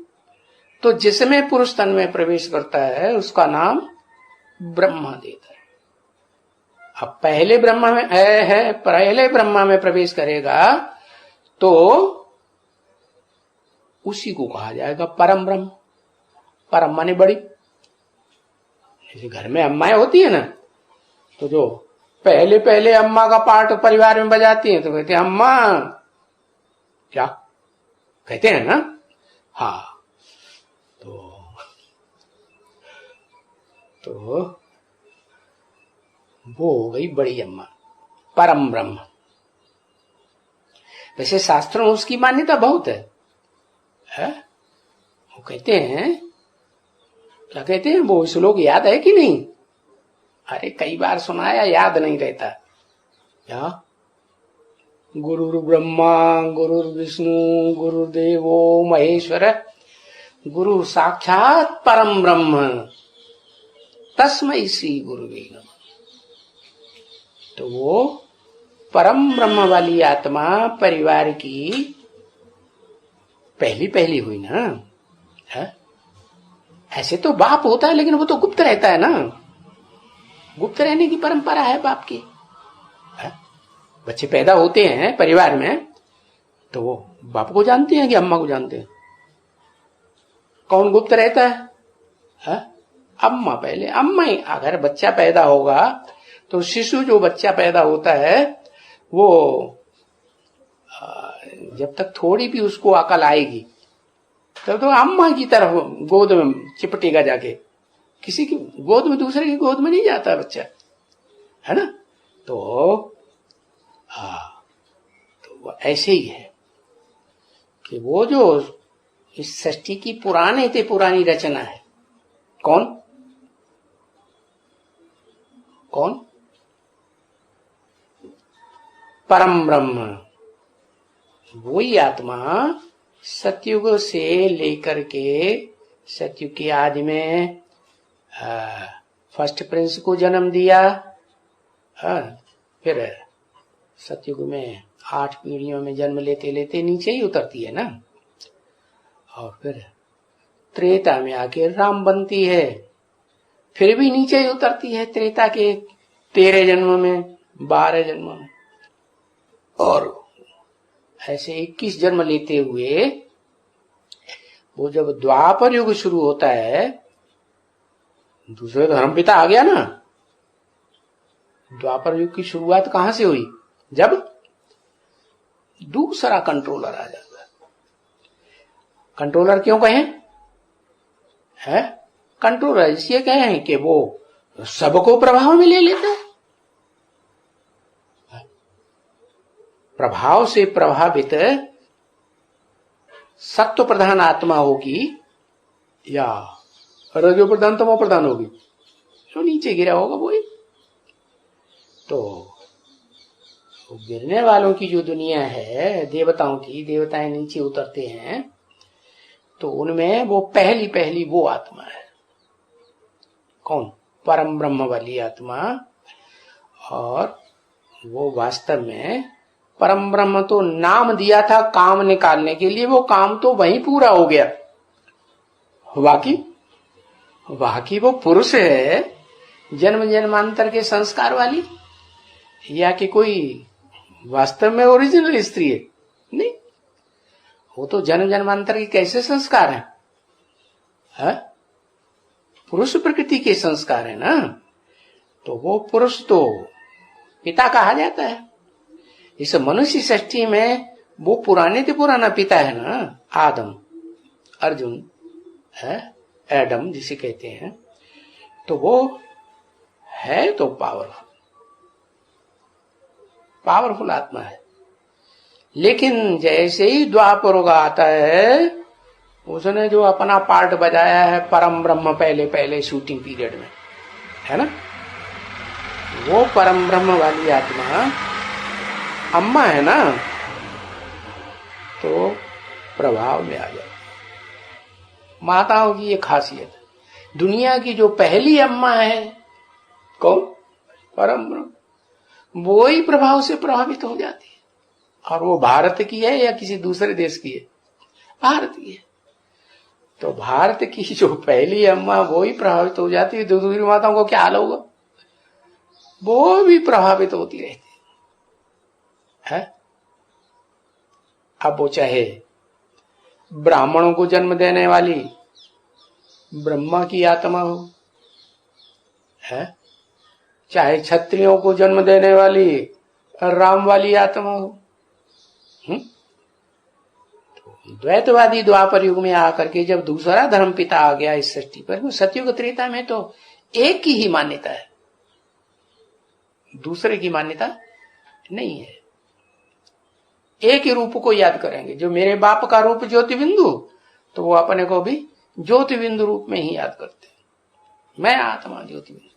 S1: तो जिसमें पुरुष तन में प्रवेश करता है उसका नाम ब्रह्मा देता है। अब पहले ब्रह्मा में पहले ब्रह्मा में प्रवेश करेगा तो उसी को कहा जाएगा परम ब्रह्म। परम माने बड़ी। जैसे घर में अम्माएं होती है ना, तो जो पहले पहले अम्मा का पार्ट परिवार में बजाती हैं तो कहते हैं अम्मा, क्या कहते हैं ना? हाँ। तो वो हो गई बड़ी अम्मा, परम ब्रह्म। वैसे शास्त्रों में उसकी मान्यता बहुत है? वो कहते हैं, क्या कहते हैं वो श्लोक याद है कि नहीं? अरे कई बार सुनाया, याद नहीं रहता क्या? गुरुर् ब्रह्मा गुरुर्विष्णु गुरुर्देवो महेश्वर गुरु साक्षात परम ब्रह्म तस्मै श्री गुरुवे नमः। तो वो परम ब्रह्म वाली आत्मा परिवार की पहली हुई ना। है? ऐसे तो बाप होता है लेकिन वो तो गुप्त रहता है ना। गुप्त रहने की परंपरा है बाप की। है? बच्चे पैदा होते हैं परिवार में तो वो बाप को जानते हैं कि अम्मा को जानते हैं? कौन गुप्त रहता है? अम्मा पहले। अम्मा ही। अगर बच्चा पैदा होगा तो शिशु जो बच्चा पैदा होता है वो जब तक थोड़ी भी उसको अकल आएगी तब तो अम्मा की तरफ गोद में चिपटेगा जाके। किसी की गोद में, दूसरे की गोद में नहीं जाता बच्चा, है ना? तो ऐसे ही है कि वो जो इस सृष्टि की पुराने से पुरानी रचना है। कौन? परम ब्रह्म। वही आत्मा सतयुग से लेकर के सतयुग की आदि में फर्स्ट प्रिंस को जन्म दिया। फिर सतयुग में 8 पीढ़ियों में जन्म लेते लेते नीचे ही उतरती है ना। और फिर त्रेता में आके राम बनती है। फिर भी नीचे ही उतरती है त्रेता के 13 जन्म में, 12 जन्म में, और ऐसे 21 जन्म लेते हुए वो जब द्वापर युग शुरू होता है, दूसरे धर्मपिता आ गया ना। द्वापर युग की शुरुआत कहां से हुई? जब दूसरा कंट्रोलर आ जाता है। कंट्रोलर क्यों कहें? है कंट्रोलर इसलिए कहें कि वो सबको प्रभाव में ले लेता है। प्रभाव से प्रभावित सत्व प्रधान आत्मा होगी या रजो प्रधान तमो प्रधान होगी, जो नीचे गिरा होगा वो ही। तो गिरने वालों की जो दुनिया है देवताओं की, देवताएं नीचे उतरते हैं, तो उनमें वो पहली वो आत्मा है। कौन? परम ब्रह्म वाली आत्मा। और वो वास्तव में परम ब्रह्म तो नाम दिया था काम निकालने के लिए, वो काम तो वहीं पूरा हो गया। बाकी वो पुरुष है जन्म जन्मांतर के संस्कार वाली, या कि कोई वास्तव में ओरिजिनल स्त्री है? नहीं, वो तो जन्म जन्मांतर के कैसे संस्कार है? पुरुष प्रकृति के संस्कार है ना। तो वो पुरुष तो पिता कहा जाता है। इस मनुष्य सृष्टि में वो पुराने से पुराना पिता है ना, आदम, अर्जुन है, एडम जिसे कहते हैं। तो वो है तो पावरफुल आत्मा है। लेकिन जैसे ही द्वापर युग आता है, उसने जो अपना पार्ट बजाया है परम ब्रह्म पहले शूटिंग पीरियड में, है ना, वो परम ब्रह्म वाली आत्मा अम्मा है ना, तो प्रभाव में आ जाती। माताओं की ये खासियत है। दुनिया की जो पहली अम्मा है कौन? परम ब्रह्म। वो ही प्रभाव से प्रभावित हो जाती है। और वो भारत की है या किसी दूसरे देश की है? भारत की है। तो भारत की जो पहली अम्मा वो ही प्रभावित हो जाती है, दूसरी माताओं को क्या हाल होगा? वो भी प्रभावित होती रहती है। अब वो चाहे ब्राह्मणों को जन्म देने वाली ब्रह्मा की आत्मा हो, है, चाहे क्षत्रियों को जन्म देने वाली राम वाली आत्मा हो। तो द्वैतवादी द्वापर युग में आकर के जब दूसरा धर्म पिता आ गया इस सृष्टि पर, सतयुग त्रेता में तो एक की ही मान्यता है, दूसरे की मान्यता नहीं है। एक ही रूप को याद करेंगे। जो मेरे बाप का रूप ज्योति बिंदु, तो वो अपने को भी ज्योति बिंदु रूप में ही याद करते हैं। मैं आत्मा ज्योति बिंदु।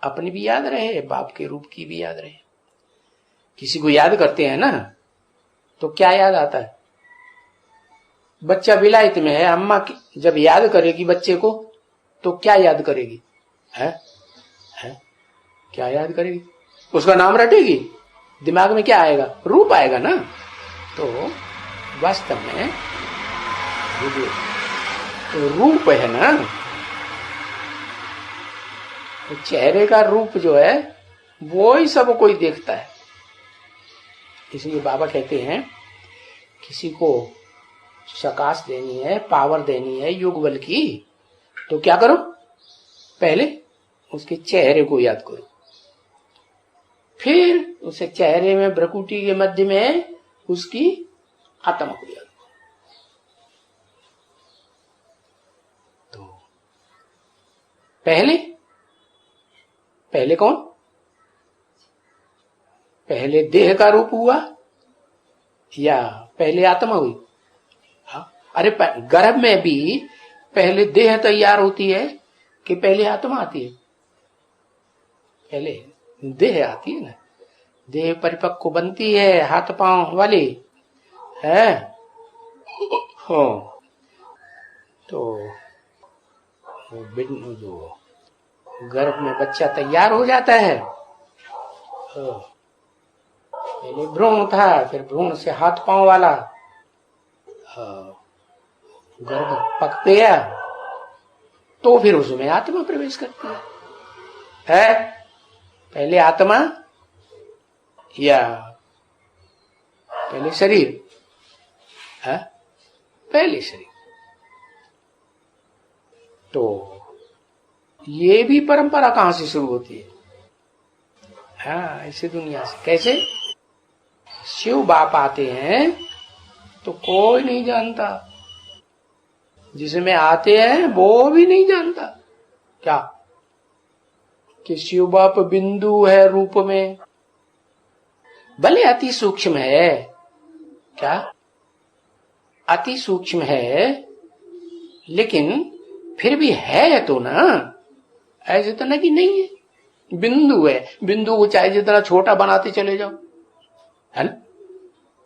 S1: अपनी भी याद रहे, बाप के रूप की भी याद रहे। किसी को याद करते हैं ना, तो क्या याद आता है? बच्चा विलायत में है, अम्मा जब याद करेगी बच्चे को तो क्या याद करेगी? है क्या याद करेगी? उसका नाम रटेगी, दिमाग में क्या आएगा? रूप आएगा ना। तो वास्तव में तो रूप है ना, तो चेहरे का रूप जो है वो ही सब कोई देखता है। इसलिए बाबा कहते हैं किसी को शकाश देनी है, पावर देनी है योग बल की, तो क्या करो? पहले उसके चेहरे को याद करो, फिर उसे चेहरे में भ्रकुटी के मध्य में उसकी आत्मा को याद करो। तो पहले कौन? पहले देह का रूप हुआ या पहले आत्मा हुई? हाँ, अरे गर्भ में भी पहले देह तैयार होती है कि पहले आत्मा आती है? पहले देह आती है ना। देह परिपक्व बनती है, हाथ पांव वाली है। हाँ, तो जो गर्भ में बच्चा तैयार हो जाता है, पहले भ्रूण था, फिर भ्रूण से हाथ पांव वाला, गर्भ पक गया, तो फिर उसमें आत्मा प्रवेश करती है? पहले आत्मा या पहले शरीर? है पहले शरीर। तो ये भी परंपरा कहां से शुरू होती है? हाँ, ऐसे दुनिया से। कैसे? शिव बाप आते हैं तो कोई नहीं जानता, जिसमें आते हैं वो भी नहीं जानता क्या कि शिव बाप बिंदु है रूप में, भले अति सूक्ष्म है। क्या? अति सूक्ष्म है, लेकिन फिर भी है तो ना, ऐसे तो ना कि नहीं है। बिंदु है, बिंदु को चाहे जितना छोटा बनाते चले जाओ, है ना।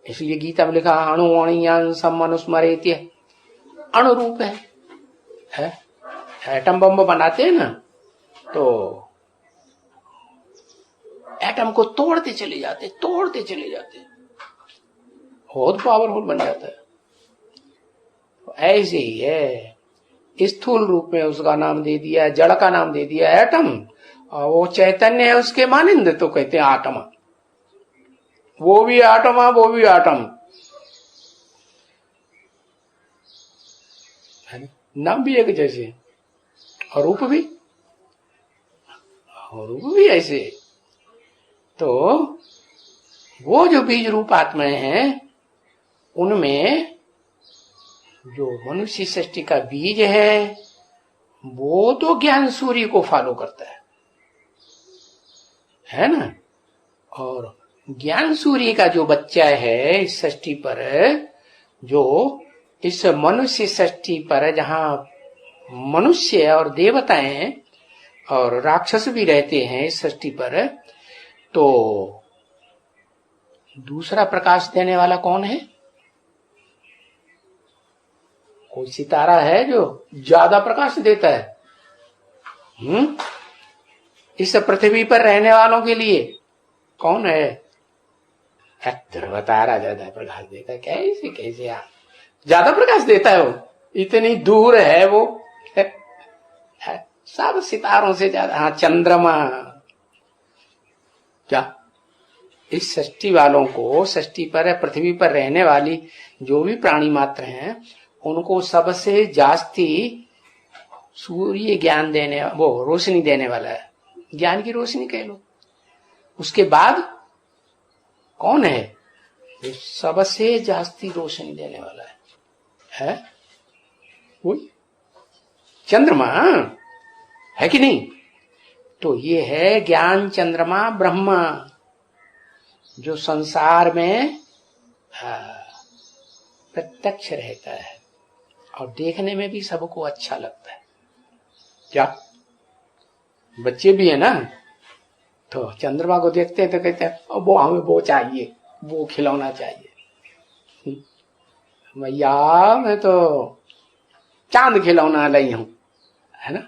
S1: इसलिए गीता में लिखा अणु अणियान समनुस्मरेति, अणु रूप है। एटम बम बनाते हैं ना, तो एटम को तोड़ते चले जाते, बहुत पावरफुल बन जाता है। ऐसे ही है, स्थूल रूप में उसका नाम दे दिया, जड़ का नाम दे दिया एटम, और वो चैतन्य है उसके मानिंद तो कहते हैं आत्मा। वो भी आत्मा, वो भी आटम, नाम भी एक जैसे, और रूप भी ऐसे। तो वो जो बीज रूप आत्माएं हैं, उनमें जो मनुष्य सृष्टि का बीज है वो तो ज्ञान सूर्य को फॉलो करता है ना। और ज्ञान सूर्य का जो बच्चा है इस सृष्टि पर, जो इस मनुष्य सृष्टि पर, जहां मनुष्य और देवताएं और राक्षस भी रहते हैं इस सृष्टि पर, तो दूसरा प्रकाश देने वाला कौन है? कोई सितारा है जो ज्यादा प्रकाश देता है? इस पृथ्वी पर रहने वालों के लिए कौन है? ध्रुव तारा ज्यादा प्रकाश देता है। कैसे यार ज्यादा प्रकाश देता है? वो इतनी दूर है वो, है सब सितारों से ज्यादा। हाँ, चंद्रमा। क्या इस सृष्टि वालों को, सृष्टि पर, पृथ्वी पर रहने वाली जो भी प्राणी मात्र हैं, उनको सबसे जास्ती सूर्य ज्ञान देने, वो रोशनी देने वाला है, ज्ञान की रोशनी कह लो। उसके बाद कौन है जो सबसे जास्ती रोशनी देने वाला है? वही चंद्रमा, है कि नहीं? तो ये है ज्ञान चंद्रमा ब्रह्मा, जो संसार में प्रत्यक्ष रहता है और देखने में भी सबको अच्छा लगता है। क्या बच्चे भी है ना, तो चंद्रमा को देखते हैं तो कहते हैं वो हमें वो चाहिए, वो खिलौना चाहिए। भैया मैं तो चांद खिलौना लाई हूं, है ना।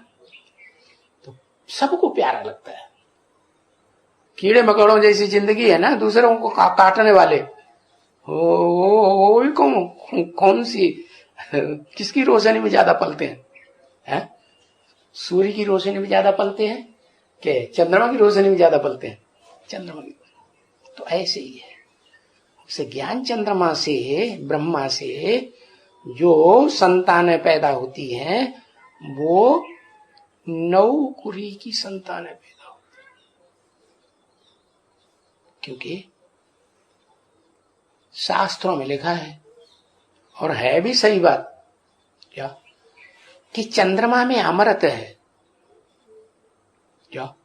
S1: तो सबको प्यारा लगता है। कीड़े मकोड़ों जैसी जिंदगी है ना, दूसरों को काटने वाले, वो भी कौन सी, किसकी रोशनी में ज्यादा पलते हैं? सूर्य की रोशनी में ज्यादा पलते हैं कि चंद्रमा की रोशनी में ज्यादा पलते हैं? चंद्रमा की। तो ऐसे ही है, उसे ज्ञान चंद्रमा से, ब्रह्मा से जो संतानें पैदा होती हैं, वो 9 कुरी की संतानें पैदा होती हैं। क्योंकि शास्त्रों में लिखा है, और है भी सही बात, क्या कि चंद्रमा में अमृत है। क्या?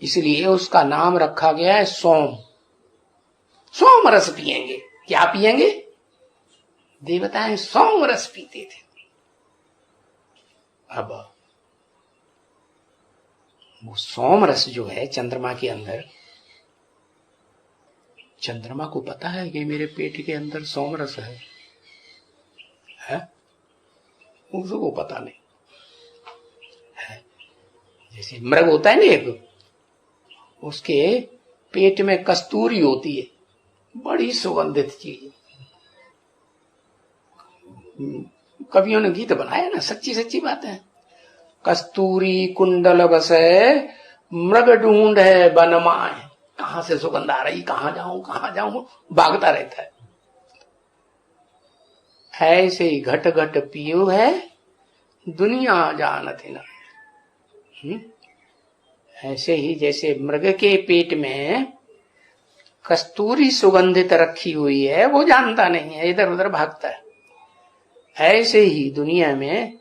S1: इसलिए उसका नाम रखा गया है सोम। सोम रस पिएंगे। क्या पिएंगे? देवताएं सोम रस पीते थे। अब वो सोम रस जो है चंद्रमा के अंदर, चंद्रमा को पता है कि मेरे पेट के अंदर सोम रस है? उसको पता नहीं है। जैसे मृग होता है ना एक, उसके पेट में कस्तूरी होती है, बड़ी सुगंधित चीज, कवियों ने गीत बनाया ना, सच्ची सच्ची बात है। कस्तूरी कुंडल बसे मृग ढूंढ है बनमाए, कहां से सुगंध आ रही, कहां जाऊं भागता रहता है। ऐसे ही घट घट पियो है दुनिया जानत ना। ऐसे ही जैसे मृग के पेट में कस्तूरी सुगंधित रखी हुई है, वो जानता नहीं है, इधर उधर भागता है। ऐसे ही दुनिया में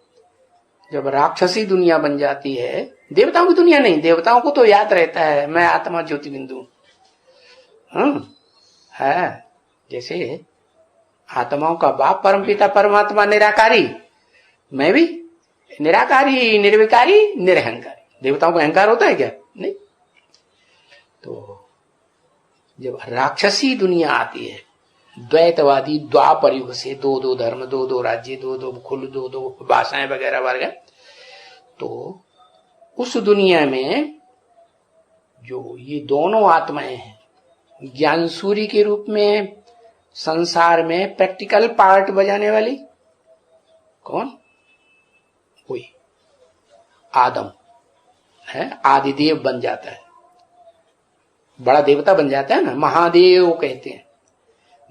S1: जब राक्षसी दुनिया बन जाती है, देवताओं की दुनिया नहीं, देवताओं को तो याद रहता है मैं आत्मा ज्योति बिंदु है। जैसे आत्माओं का बाप परमपिता परमात्मा निराकारी, मैं भी निराकारी, निर्विकारी, निरहंकारी। देवताओं को अहंकार होता है क्या? नहीं। तो जब राक्षसी दुनिया आती है, द्वैतवादी द्वापर युग से, दो दो धर्म, दो दो राज्य, दो दो कुल, दो दो भाषाएं वगैरह वगैरह, तो उस दुनिया में जो ये दोनों आत्माएं हैं, ज्ञान सूर्य के रूप में संसार में प्रैक्टिकल पार्ट बजाने वाली कौन? कोई आदम है, आदिदेव बन जाता है, बड़ा देवता बन जाता है ना, महादेव कहते हैं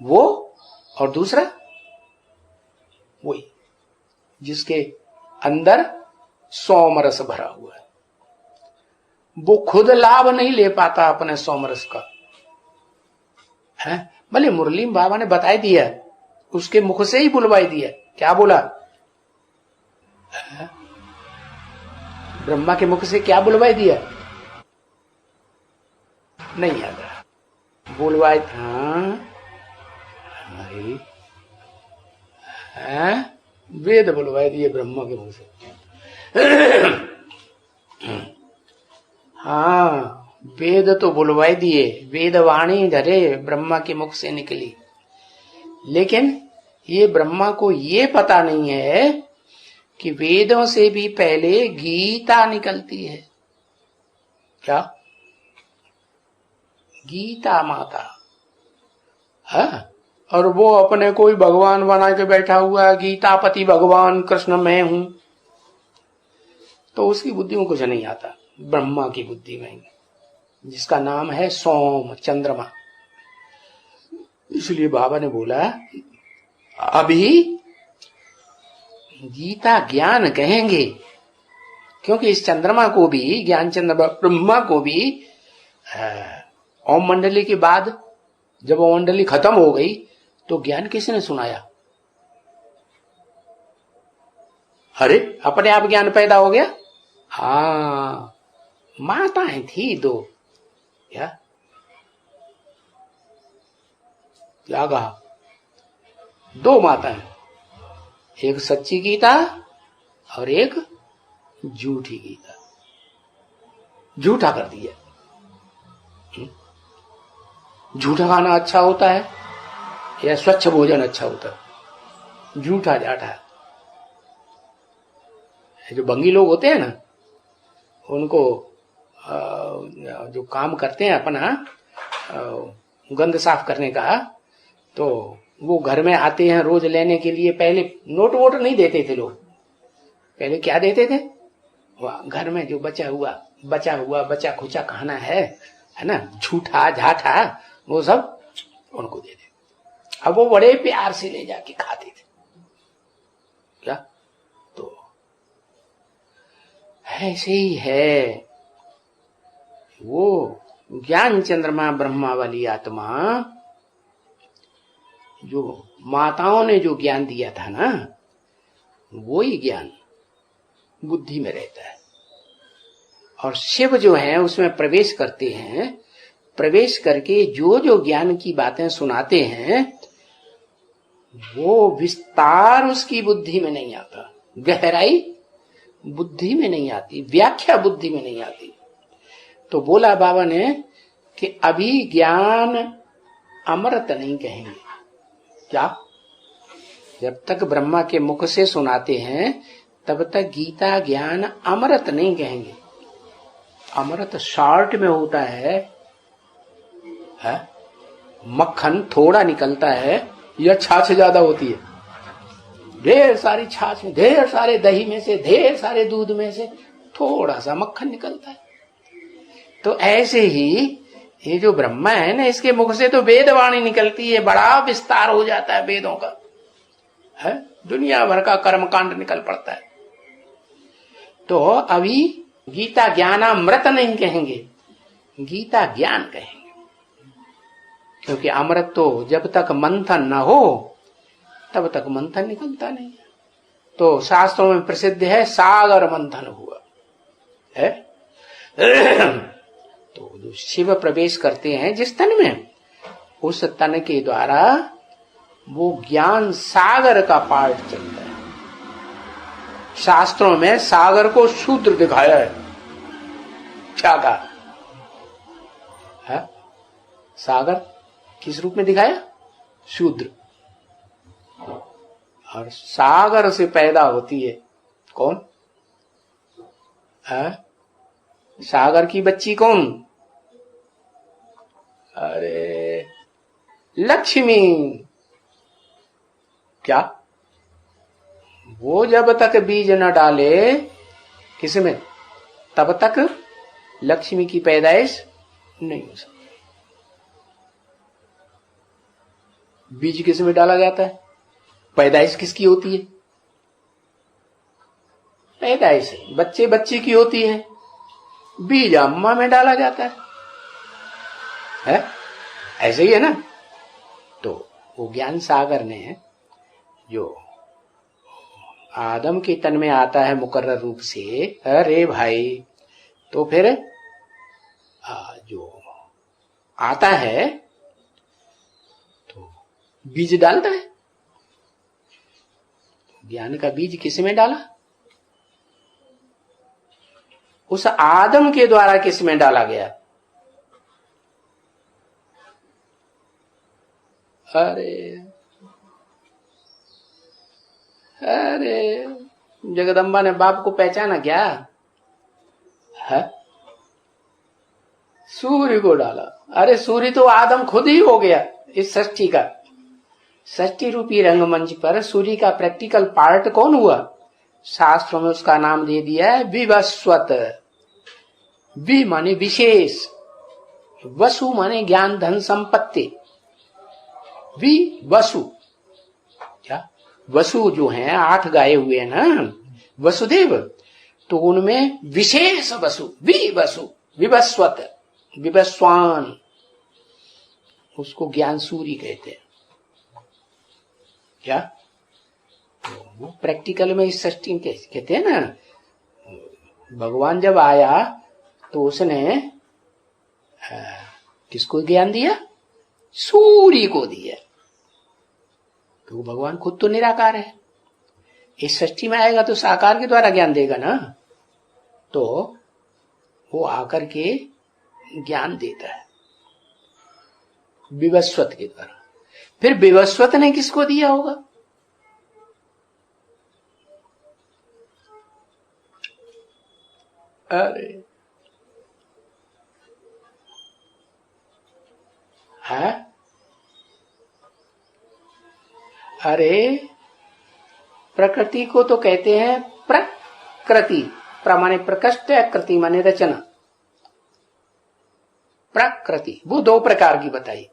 S1: वो। और दूसरा वही जिसके अंदर सोमरस भरा हुआ है, वो खुद लाभ नहीं ले पाता अपने सोमरस का है। भले मुरली बाबा ने बता दिया, उसके मुख से ही बुलवाई दिया। क्या बोला? ब्रह्मा के मुख से क्या बुलवाई दिया? नहीं याद रहा। बुलवाई था वेद बुलवाई दिए ब्रह्मा के मुख से। हाँ, वेद तो बुलवाई दिए, वेदवाणी धरे ब्रह्मा के मुख से निकली। लेकिन ये ब्रह्मा को ये पता नहीं है कि वेदों से भी पहले गीता निकलती है। क्या? गीता माता है। और वो अपने कोई भगवान बना के बैठा हुआ है, गीतापति भगवान कृष्ण मैं हूं। तो उसकी बुद्धि में कुछ नहीं आता, ब्रह्मा की बुद्धि में, जिसका नाम है सोम, चंद्रमा। इसलिए बाबा ने बोला अभी गीता ज्ञान कहेंगे, क्योंकि इस चंद्रमा को भी, ज्ञान चंद्रमा ब्रह्मा को भी ओम मंडली के बाद जब ओम मंडली खत्म हो गई तो ज्ञान किसने सुनाया? अरे अपने आप ज्ञान पैदा हो गया। हाँ, माताएं थी दो। क्या कहा? दो माताएं, एक सच्ची गीता और एक झूठी गीता। झूठा कर दिया। झूठा खाना अच्छा होता है या स्वच्छ भोजन अच्छा होता है? झूठा जाठा। जो बंगी लोग होते हैं ना, उनको जो काम करते हैं अपना गंद साफ करने का, तो वो घर में आते हैं रोज लेने के लिए। पहले नोट वोट नहीं देते थे लोग, पहले क्या देते थे? घर में जो बचा बचा खुचा खाना है ना, झूठा झाठा, वो सब उनको दे दे। अब वो बड़े प्यार से ले जाके खाते थे। क्या? तो ऐसे ही है वो ज्ञान चंद्रमा ब्रह्मा वाली आत्मा, जो माताओं ने जो ज्ञान दिया था ना, वो ही ज्ञान बुद्धि में रहता है। और शिव जो है उसमें प्रवेश करते हैं, प्रवेश करके जो जो ज्ञान की बातें सुनाते हैं वो विस्तार उसकी बुद्धि में नहीं आता, गहराई बुद्धि में नहीं आती, व्याख्या बुद्धि में नहीं आती। तो बोला बाबा ने कि अभी ज्ञान अमृत नहीं कहेंगे। क्या? जब तक ब्रह्मा के मुख से सुनाते हैं तब तक गीता ज्ञान अमृत नहीं कहेंगे। अमृत शॉर्ट में होता है? मक्खन थोड़ा निकलता है या छाछ ज्यादा होती है? ढेर सारी छाछ में, ढेर सारे दही में से, ढेर सारे दूध में से थोड़ा सा मक्खन निकलता है। तो ऐसे ही ये जो ब्रह्मा है ना, इसके मुख से तो वेदवाणी निकलती है, बड़ा विस्तार हो जाता है वेदों का, है दुनिया भर का कर्मकांड निकल पड़ता है। तो अभी गीता ज्ञानामृत नहीं कहेंगे, गीता ज्ञान कहेंगे, क्योंकि अमृत तो जब तक मंथन न हो तब तक मंथन निकलता नहीं है। तो शास्त्रों में प्रसिद्ध है सागर मंथन हुआ है। तो जो शिव प्रवेश करते हैं जिस तन में, उस तन के द्वारा वो ज्ञान सागर का पाठ चलता है। शास्त्रों में सागर को शूद्र दिखाया है। क्या कहा है? सागर किस रूप में दिखाया? शूद्र। और सागर से पैदा होती है कौन है? सागर की बच्ची कौन? अरे लक्ष्मी। क्या? वो जब तक बीज न डाले किसमें, तब तक लक्ष्मी की पैदाइश नहीं हो सकती। बीज किसमें डाला जाता है? पैदाइश किसकी होती है? पैदाइश बच्चे बच्चे की होती है, बीज अम्मा में डाला जाता है? ऐसे ही है ना। तो वो ज्ञान सागर ने जो आदम के तन में आता है मुकर्रर रूप से, अरे भाई, तो फिर जो आता है तो बीज डालता है। ज्ञान का बीज किस में डाला? उस आदम के द्वारा किस में डाला गया? अरे अरे जगदम्बा ने बाप को पहचाना क्या है? सूर्य को डाला। अरे सूर्य तो आदम खुद ही हो गया। इस सृष्टि का, सृष्टि रूपी रंगमंच पर सूर्य का प्रैक्टिकल पार्ट कौन हुआ? शास्त्रों में उसका नाम दे दिया है विवस्वत। वि माने विशेष, वसु माने ज्ञान धन संपत्ति। वि वसु, क्या वसु जो हैं 8 गाये हुए हैं ना वसुदेव, तो उनमें विशेष वसु, वि वसु, विवस्वत, विवस्वान, उसको ज्ञान सूर्य कहते हैं। क्या वो प्रैक्टिकल में इस सृष्टि में कहते हैं ना, भगवान जब आया तो उसने किसको ज्ञान दिया? सूर्य को दिया। तो भगवान खुद तो निराकार है, इस सृष्टि में आएगा तो साकार के द्वारा ज्ञान देगा ना। तो वो आकर के ज्ञान देता है विवस्वत के द्वारा। फिर विवस्वत ने किसको दिया होगा? अरे है, अरे प्रकृति को तो कहते हैं प्रकृति। माने प्रकृष्ट, कृति माने रचना। प्रकृति वो 2 प्रकार की बताई।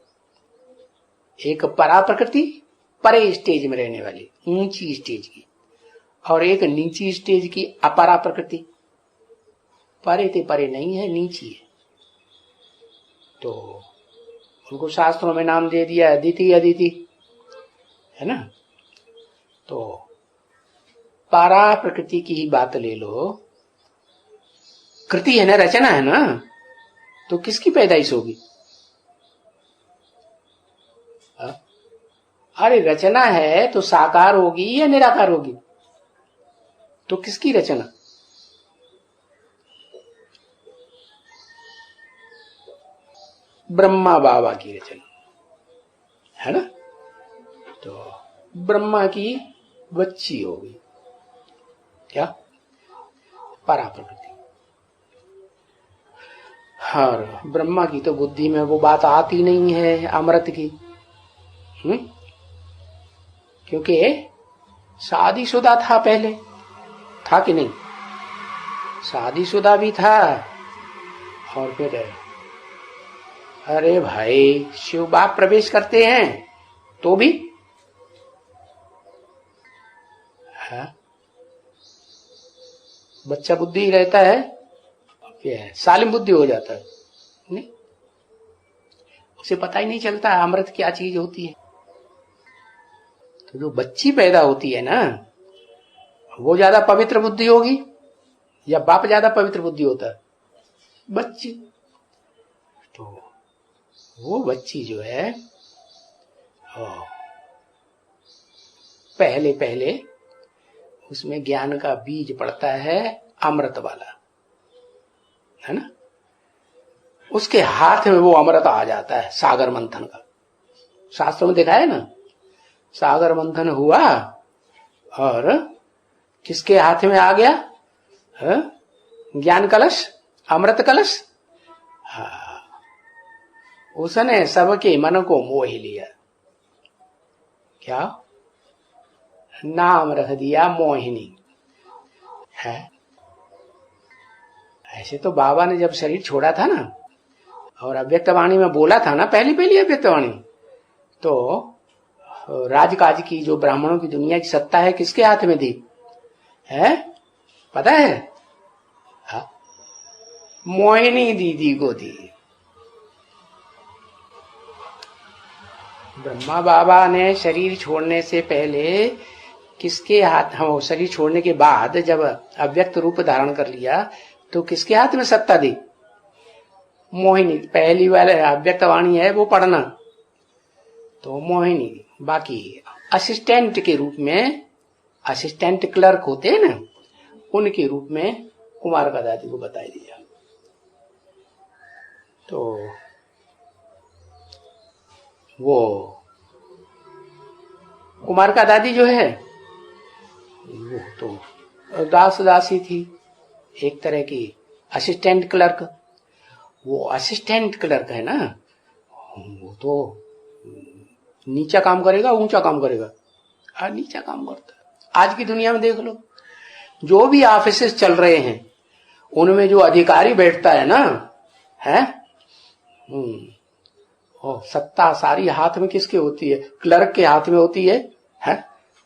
S1: एक परा प्रकृति, परे स्टेज में रहने वाली, ऊंची स्टेज की, और एक नीची स्टेज की अपरा प्रकृति। परे ते परे नहीं है, नीची है। तो उनको शास्त्रों में नाम दे दिया अदिति, अदिति, है ना। तो पारा प्रकृति की ही बात ले लो, कृति है ना, रचना है ना, तो किसकी पैदाइश होगी? अरे रचना है तो साकार होगी या निराकार होगी? तो किसकी रचना? ब्रह्मा बाबा की रचना, है ना। तो ब्रह्मा की बच्ची होगी क्या? परा प्रकृति। और ब्रह्मा की तो बुद्धि में वो बात आती नहीं है अमृत की, क्योंकि शादीशुदा था पहले, था कि नहीं? शादीशुदा भी था। और फिर अरे भाई, शिव बाप प्रवेश करते हैं तो भी बच्चा बुद्धि रहता है, सालिम बुद्धि हो जाता है, नहीं उसे पता ही नहीं चलता अमृत क्या चीज होती है। तो जो बच्ची पैदा होती है ना, वो ज्यादा पवित्र बुद्धि होगी या बाप ज्यादा पवित्र बुद्धि होता है? बच्ची। तो वो बच्ची जो है पहले पहले उसमें ज्ञान का बीज पड़ता है, अमृत वाला, है ना। उसके हाथ में वो अमृत आ जाता है सागर मंथन का। शास्त्रों में देखा है ना, सागर मंथन हुआ और किसके हाथ में आ गया? ज्ञान कलश, अमृत कलश। उसने सबके मन को मोह लिया। क्या नाम रख दिया? मोहिनी। है ऐसे तो बाबा ने जब शरीर छोड़ा था ना और अव्यक्तवाणी में बोला था ना, पहली अव्यक्तवाणी, तो राजकाज की जो ब्राह्मणों की दुनिया की सत्ता है किसके हाथ में थी? है पता है? हाँ, मोहिनी दीदी को दी। ब्रह्मा बाबा ने शरीर छोड़ने से पहले किसके हाथ, हम शरीर छोड़ने के बाद जब अव्यक्त रूप धारण कर लिया तो किसके हाथ में सत्ता दी? मोहिनी। पहली वाले अव्यक्त वाणी है वो पढ़ना, तो मोहिनी। बाकी असिस्टेंट के रूप में, असिस्टेंट क्लर्क होते हैं ना, उनके रूप में कुमार का दादी को बता दिया। तो वो कुमार का दादी जो है वो तो दास दासी थी, एक तरह की असिस्टेंट क्लर्क। वो असिस्टेंट क्लर्क है ना, वो तो नीचा काम करेगा ऊंचा काम करेगा? नीचा काम करता है। आज की दुनिया में देख लो, जो भी ऑफिसेस चल रहे हैं उनमें जो अधिकारी बैठता है ना, है सत्ता सारी हाथ में किसके होती है? क्लर्क के हाथ में होती है।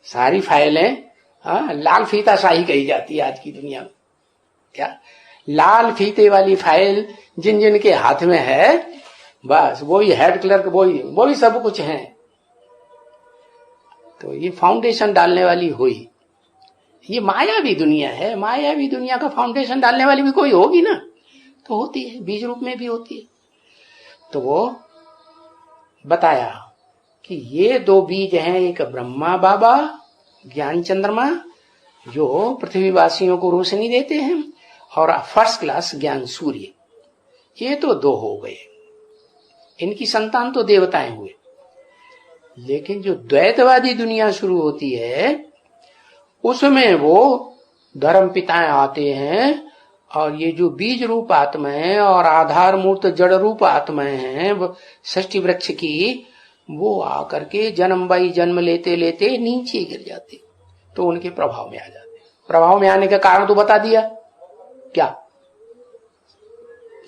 S1: सारी फाइलें लाल फीता शाही कही जाती है आज की दुनिया में। क्या लाल फीते वाली फाइल जिन जिन के हाथ में है, बस वही हेड क्लर्क, वही सब कुछ है। तो ये फाउंडेशन डालने वाली हुई, ये मायावी दुनिया है। मायावी दुनिया का फाउंडेशन डालने वाली भी कोई होगी ना, तो होती है, बीज रूप में भी होती है। तो वो बताया कि ये दो बीज हैं, एक ब्रह्मा बाबा ज्ञान चंद्रमा जो पृथ्वीवासियों को रोशनी देते हैं, और फर्स्ट क्लास ज्ञान सूर्य। ये तो दो हो गए, इनकी संतान तो देवताएं हुए। लेकिन जो द्वैतवादी दुनिया शुरू होती है उसमें वो धर्म पिताएं आते हैं, और ये जो बीज रूप आत्माएं और आधार मूर्त जड़ रूप आत्माएं हैं षष्ठी वृक्ष की, वो आकर के जन्म बाई जन्म लेते लेते नीचे गिर जाते, तो उनके प्रभाव में आ जाते। प्रभाव में आने का कारण तो बता दिया। क्या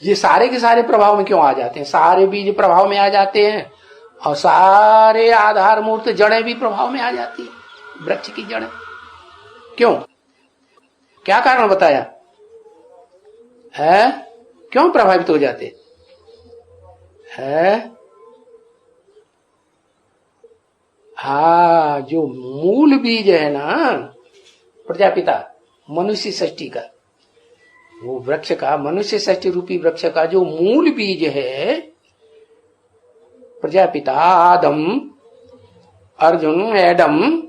S1: ये सारे के सारे प्रभाव में क्यों आ जाते हैं? सारे बीज प्रभाव में आ जाते हैं और सारे आधार मूर्त जड़ें भी प्रभाव में आ जाती है, वृक्ष की जड़ें। क्यों? क्या कारण बताया है? क्यों प्रभावित हो जाते हैं? जो मूल बीज है ना प्रजापिता मनुष्य षष्ठी का, वो वृक्ष का, मनुष्य षष्ठी रूपी वृक्ष का जो मूल बीज है प्रजापिता आदम अर्जुन एडम,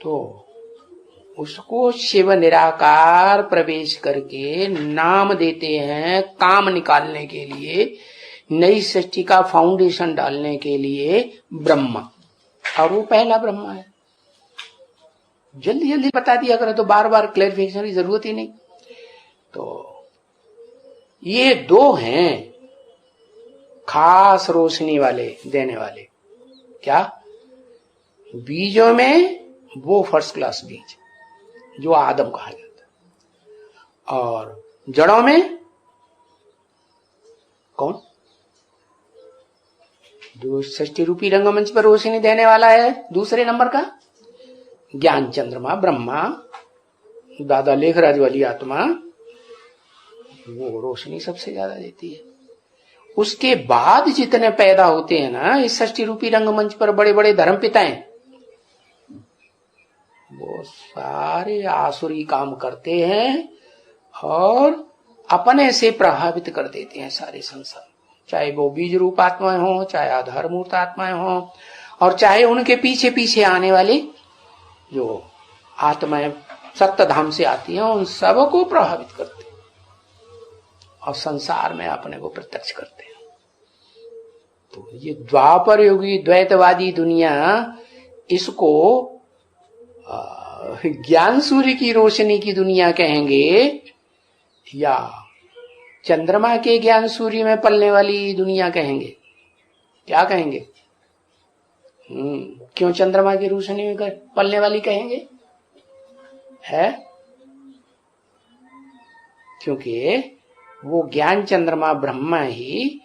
S1: तो उसको शिव निराकार प्रवेश करके नाम देते हैं काम निकालने के लिए, नई सृष्टि का फाउंडेशन डालने के लिए ब्रह्मा। और वो पहला ब्रह्मा है। जल्दी जल्दी बता दिया करो तो बार बार क्लैरिफिकेशन की जरूरत ही नहीं। तो ये दो हैं खास रोशनी वाले देने वाले। क्या? बीजों में वो फर्स्ट क्लास बीज जो आदम कहा जाता है। और जड़ों में कौन? जो षष्ठी रूपी रंगमंच पर रोशनी देने वाला है दूसरे नंबर का, ज्ञान चंद्रमा ब्रह्मा, दादा लेखराज वाली आत्मा, वो रोशनी सबसे ज्यादा देती है। उसके बाद जितने पैदा होते हैं ना इस षष्ठी रूपी रंगमंच पर, बड़े बड़े धर्म पिताएं, वो सारे आसुरी काम करते हैं और अपने से प्रभावित कर देते हैं सारे संसार, चाहे वो बीज रूप आत्माएं हो, चाहे आधार मूर्त आत्माएं हो, और चाहे उनके पीछे पीछे आने वाली जो आत्माएं सत्य धाम से आती हैं, उन सबको प्रभावित करते हैं और संसार में अपने को प्रत्यक्ष करते हैं। तो ये द्वापर युगी द्वैतवादी दुनिया इसको ज्ञान सूर्य की रोशनी की दुनिया कहेंगे या चंद्रमा के ज्ञान सूर्य में पलने वाली दुनिया कहेंगे? क्या कहेंगे? क्यों चंद्रमा की रोशनी में पलने वाली कहेंगे? है क्योंकि वो ज्ञान चंद्रमा ब्रह्मा ही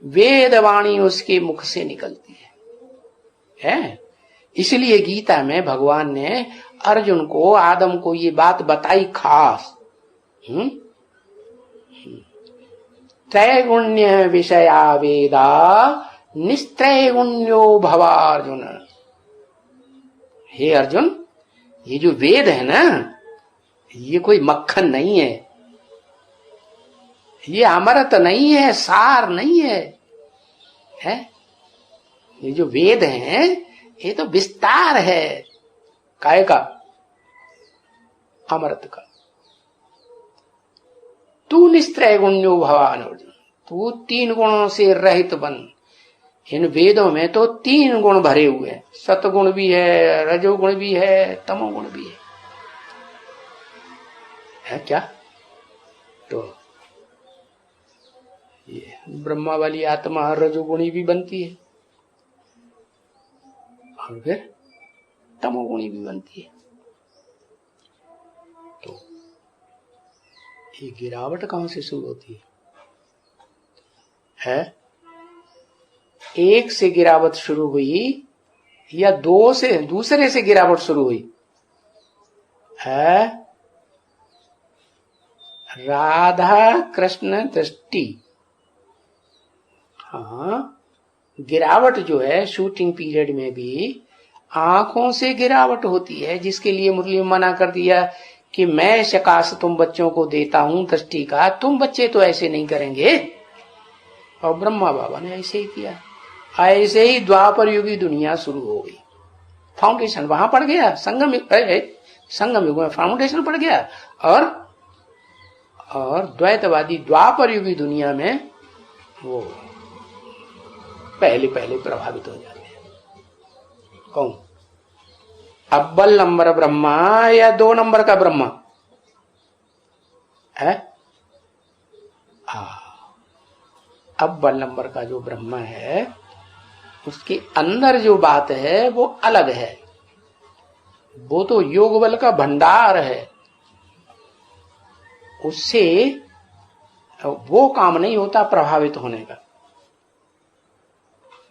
S1: वेदवाणी उसके मुख से निकलती है। इसलिए गीता में भगवान ने अर्जुन को, आदम को ये बात बताई खास। त्रैगुण्य विषया वेदा निस्त्रैगुण्यो भवार्जुन। हे अर्जुन, ये जो वेद है ना, ये कोई मक्खन नहीं है, ये अमृत नहीं है, सार नहीं है, ये जो वेद है ये तो विस्तार है। काय का? अमृत का। तू निस्त्रैगुण्यो भवान अर्जुन, तू 3 गुणों से रहित बन। इन वेदों में तो 3 गुण भरे हुए हैं, सतगुण भी है, रजोगुण भी है, तमोगुण भी है क्या? तो ये ब्रह्मा वाली आत्मा रजोगुणी भी बनती है और फिर तमोगुणी भी बनती है। तो ये गिरावट कहां से शुरू होती है? 1 से गिरावट शुरू हुई या 2 से, दूसरे से गिरावट शुरू हुई है? राधा कृष्ण दृष्टि। हाँ, गिरावट जो है शूटिंग पीरियड में भी आंखों से गिरावट होती है, जिसके लिए मुरली में मना कर दिया कि मैं शकाश तुम बच्चों को देता हूं दृष्टि का, तुम बच्चे तो ऐसे नहीं करेंगे। और ब्रह्मा बाबा ने ऐसे ही किया। ऐसे ही द्वापर युगी दुनिया शुरू हो गई। फाउंडेशन वहां पड़ गया, संगम युग में फाउंडेशन पड़ गया, और द्वैतवादी द्वापर युगी दुनिया में वो पहले प्रभावित हो जाते हैं। कौन? अव्वल नंबर ब्रह्मा या 2 नंबर का ब्रह्मा है? अव्वल नंबर का जो ब्रह्मा है उसके अंदर जो बात है वो अलग है। वो तो योग बल का भंडार है, उससे वो काम नहीं होता प्रभावित होने का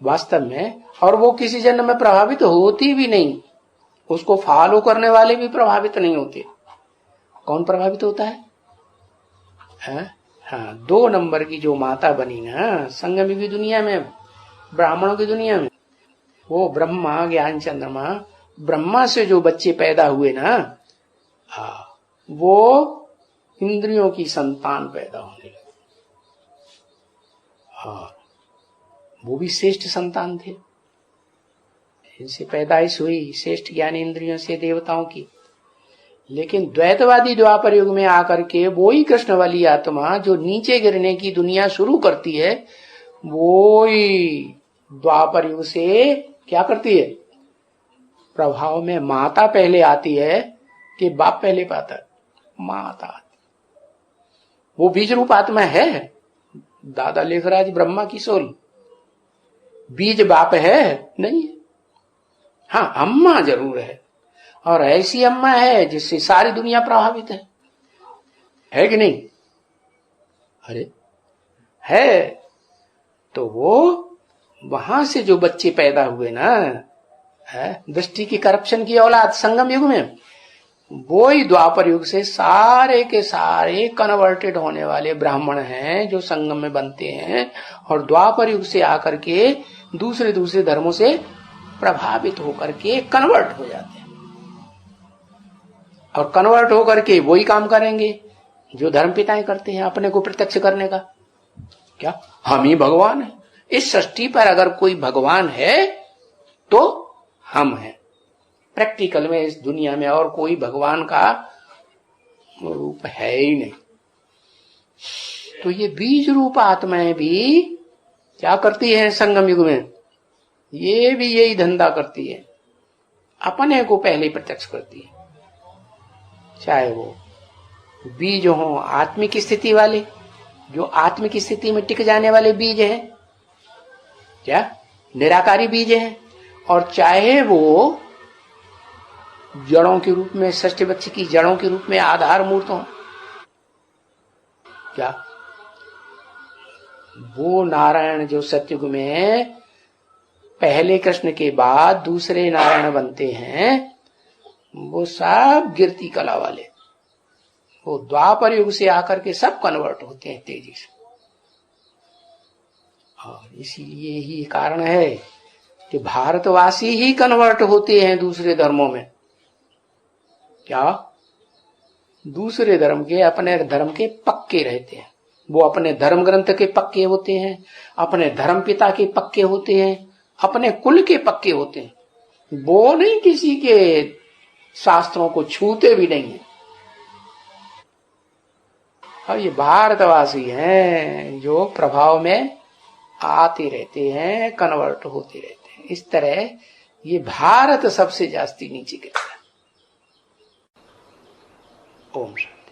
S1: वास्तव में। और वो किसी जन्म में प्रभावित होती भी नहीं, उसको फॉलो करने वाले भी प्रभावित नहीं होते। कौन प्रभावित होता है? हाँ, 2 नंबर की जो माता बनी ना संगम की दुनिया में, ब्राह्मणों की दुनिया में, वो ब्रह्मा ज्ञान चंद्रमा, ब्रह्मा से जो बच्चे पैदा हुए ना, वो इंद्रियों की संतान पैदा होने लगे। वो भी श्रेष्ठ संतान थे, इनसे पैदाइश हुई श्रेष्ठ ज्ञान इंद्रियों से देवताओं की। लेकिन द्वैतवादी द्वापर युग में आकर के वो ही कृष्ण वाली आत्मा जो नीचे गिरने की दुनिया शुरू करती है, वो ही द्वापर युग से क्या करती है? प्रभाव में माता पहले आती है कि बाप पहले पाता है? माता आती। वो बीज रूप आत्मा है, दादा लेखराज ब्रह्मा की सोल। बीज बाप है नहीं? हाँ, अम्मा जरूर है। और ऐसी अम्मा है जिससे सारी दुनिया प्रभावित है कि नहीं? अरे है। तो वो वहां से जो बच्चे पैदा हुए ना, दृष्टि की करप्शन की औलाद संगम युग में, वो ही द्वापर युग से सारे के सारे कन्वर्टेड होने वाले ब्राह्मण हैं जो संगम में बनते हैं और द्वापर युग से आकर के दूसरे दूसरे धर्मों से प्रभावित होकर के कन्वर्ट हो जाते हैं। और कन्वर्ट होकर के वही काम करेंगे जो धर्म पिताएं करते हैं, अपने को प्रत्यक्ष करने का। क्या हम ही भगवान है? इस सृष्टि पर अगर कोई भगवान है तो हम हैं। प्रैक्टिकल में इस दुनिया में और कोई भगवान का रूप है ही नहीं। तो ये बीज रूप आत्माएं भी क्या करती हैं संगम युग में? ये भी यही धंधा करती है, अपने को पहले प्रत्यक्ष करती है। चाहे वो बीज हो आत्मिक स्थिति वाले, जो आत्मिक स्थिति में टिक जाने वाले बीज हैं, क्या निराकारी बीज हैं, और चाहे वो जड़ों के रूप में, षष्ठी बच्चे की जड़ों के रूप में आधार मूर्त हो। क्या वो नारायण जो सतयुग में पहले कृष्ण के बाद दूसरे नारायण बनते हैं, वो सब गिरती कला वाले, वो द्वापर युग से आकर के सब कन्वर्ट होते हैं तेजी से। और इसीलिए ही कारण है कि भारतवासी ही कन्वर्ट होते हैं दूसरे धर्मों में। क्या दूसरे धर्म के अपने धर्म के पक्के रहते हैं, वो अपने धर्म ग्रंथ के पक्के होते हैं, अपने धर्म पिता के पक्के होते हैं, अपने कुल के पक्के होते हैं। वो नहीं किसी के शास्त्रों को छूते भी नहीं है। और ये भारतवासी हैं जो प्रभाव में आते रहते हैं, कन्वर्ट होते रहते हैं। इस तरह ये भारत सबसे जास्ती नीचे गिरता है। ओम शांति।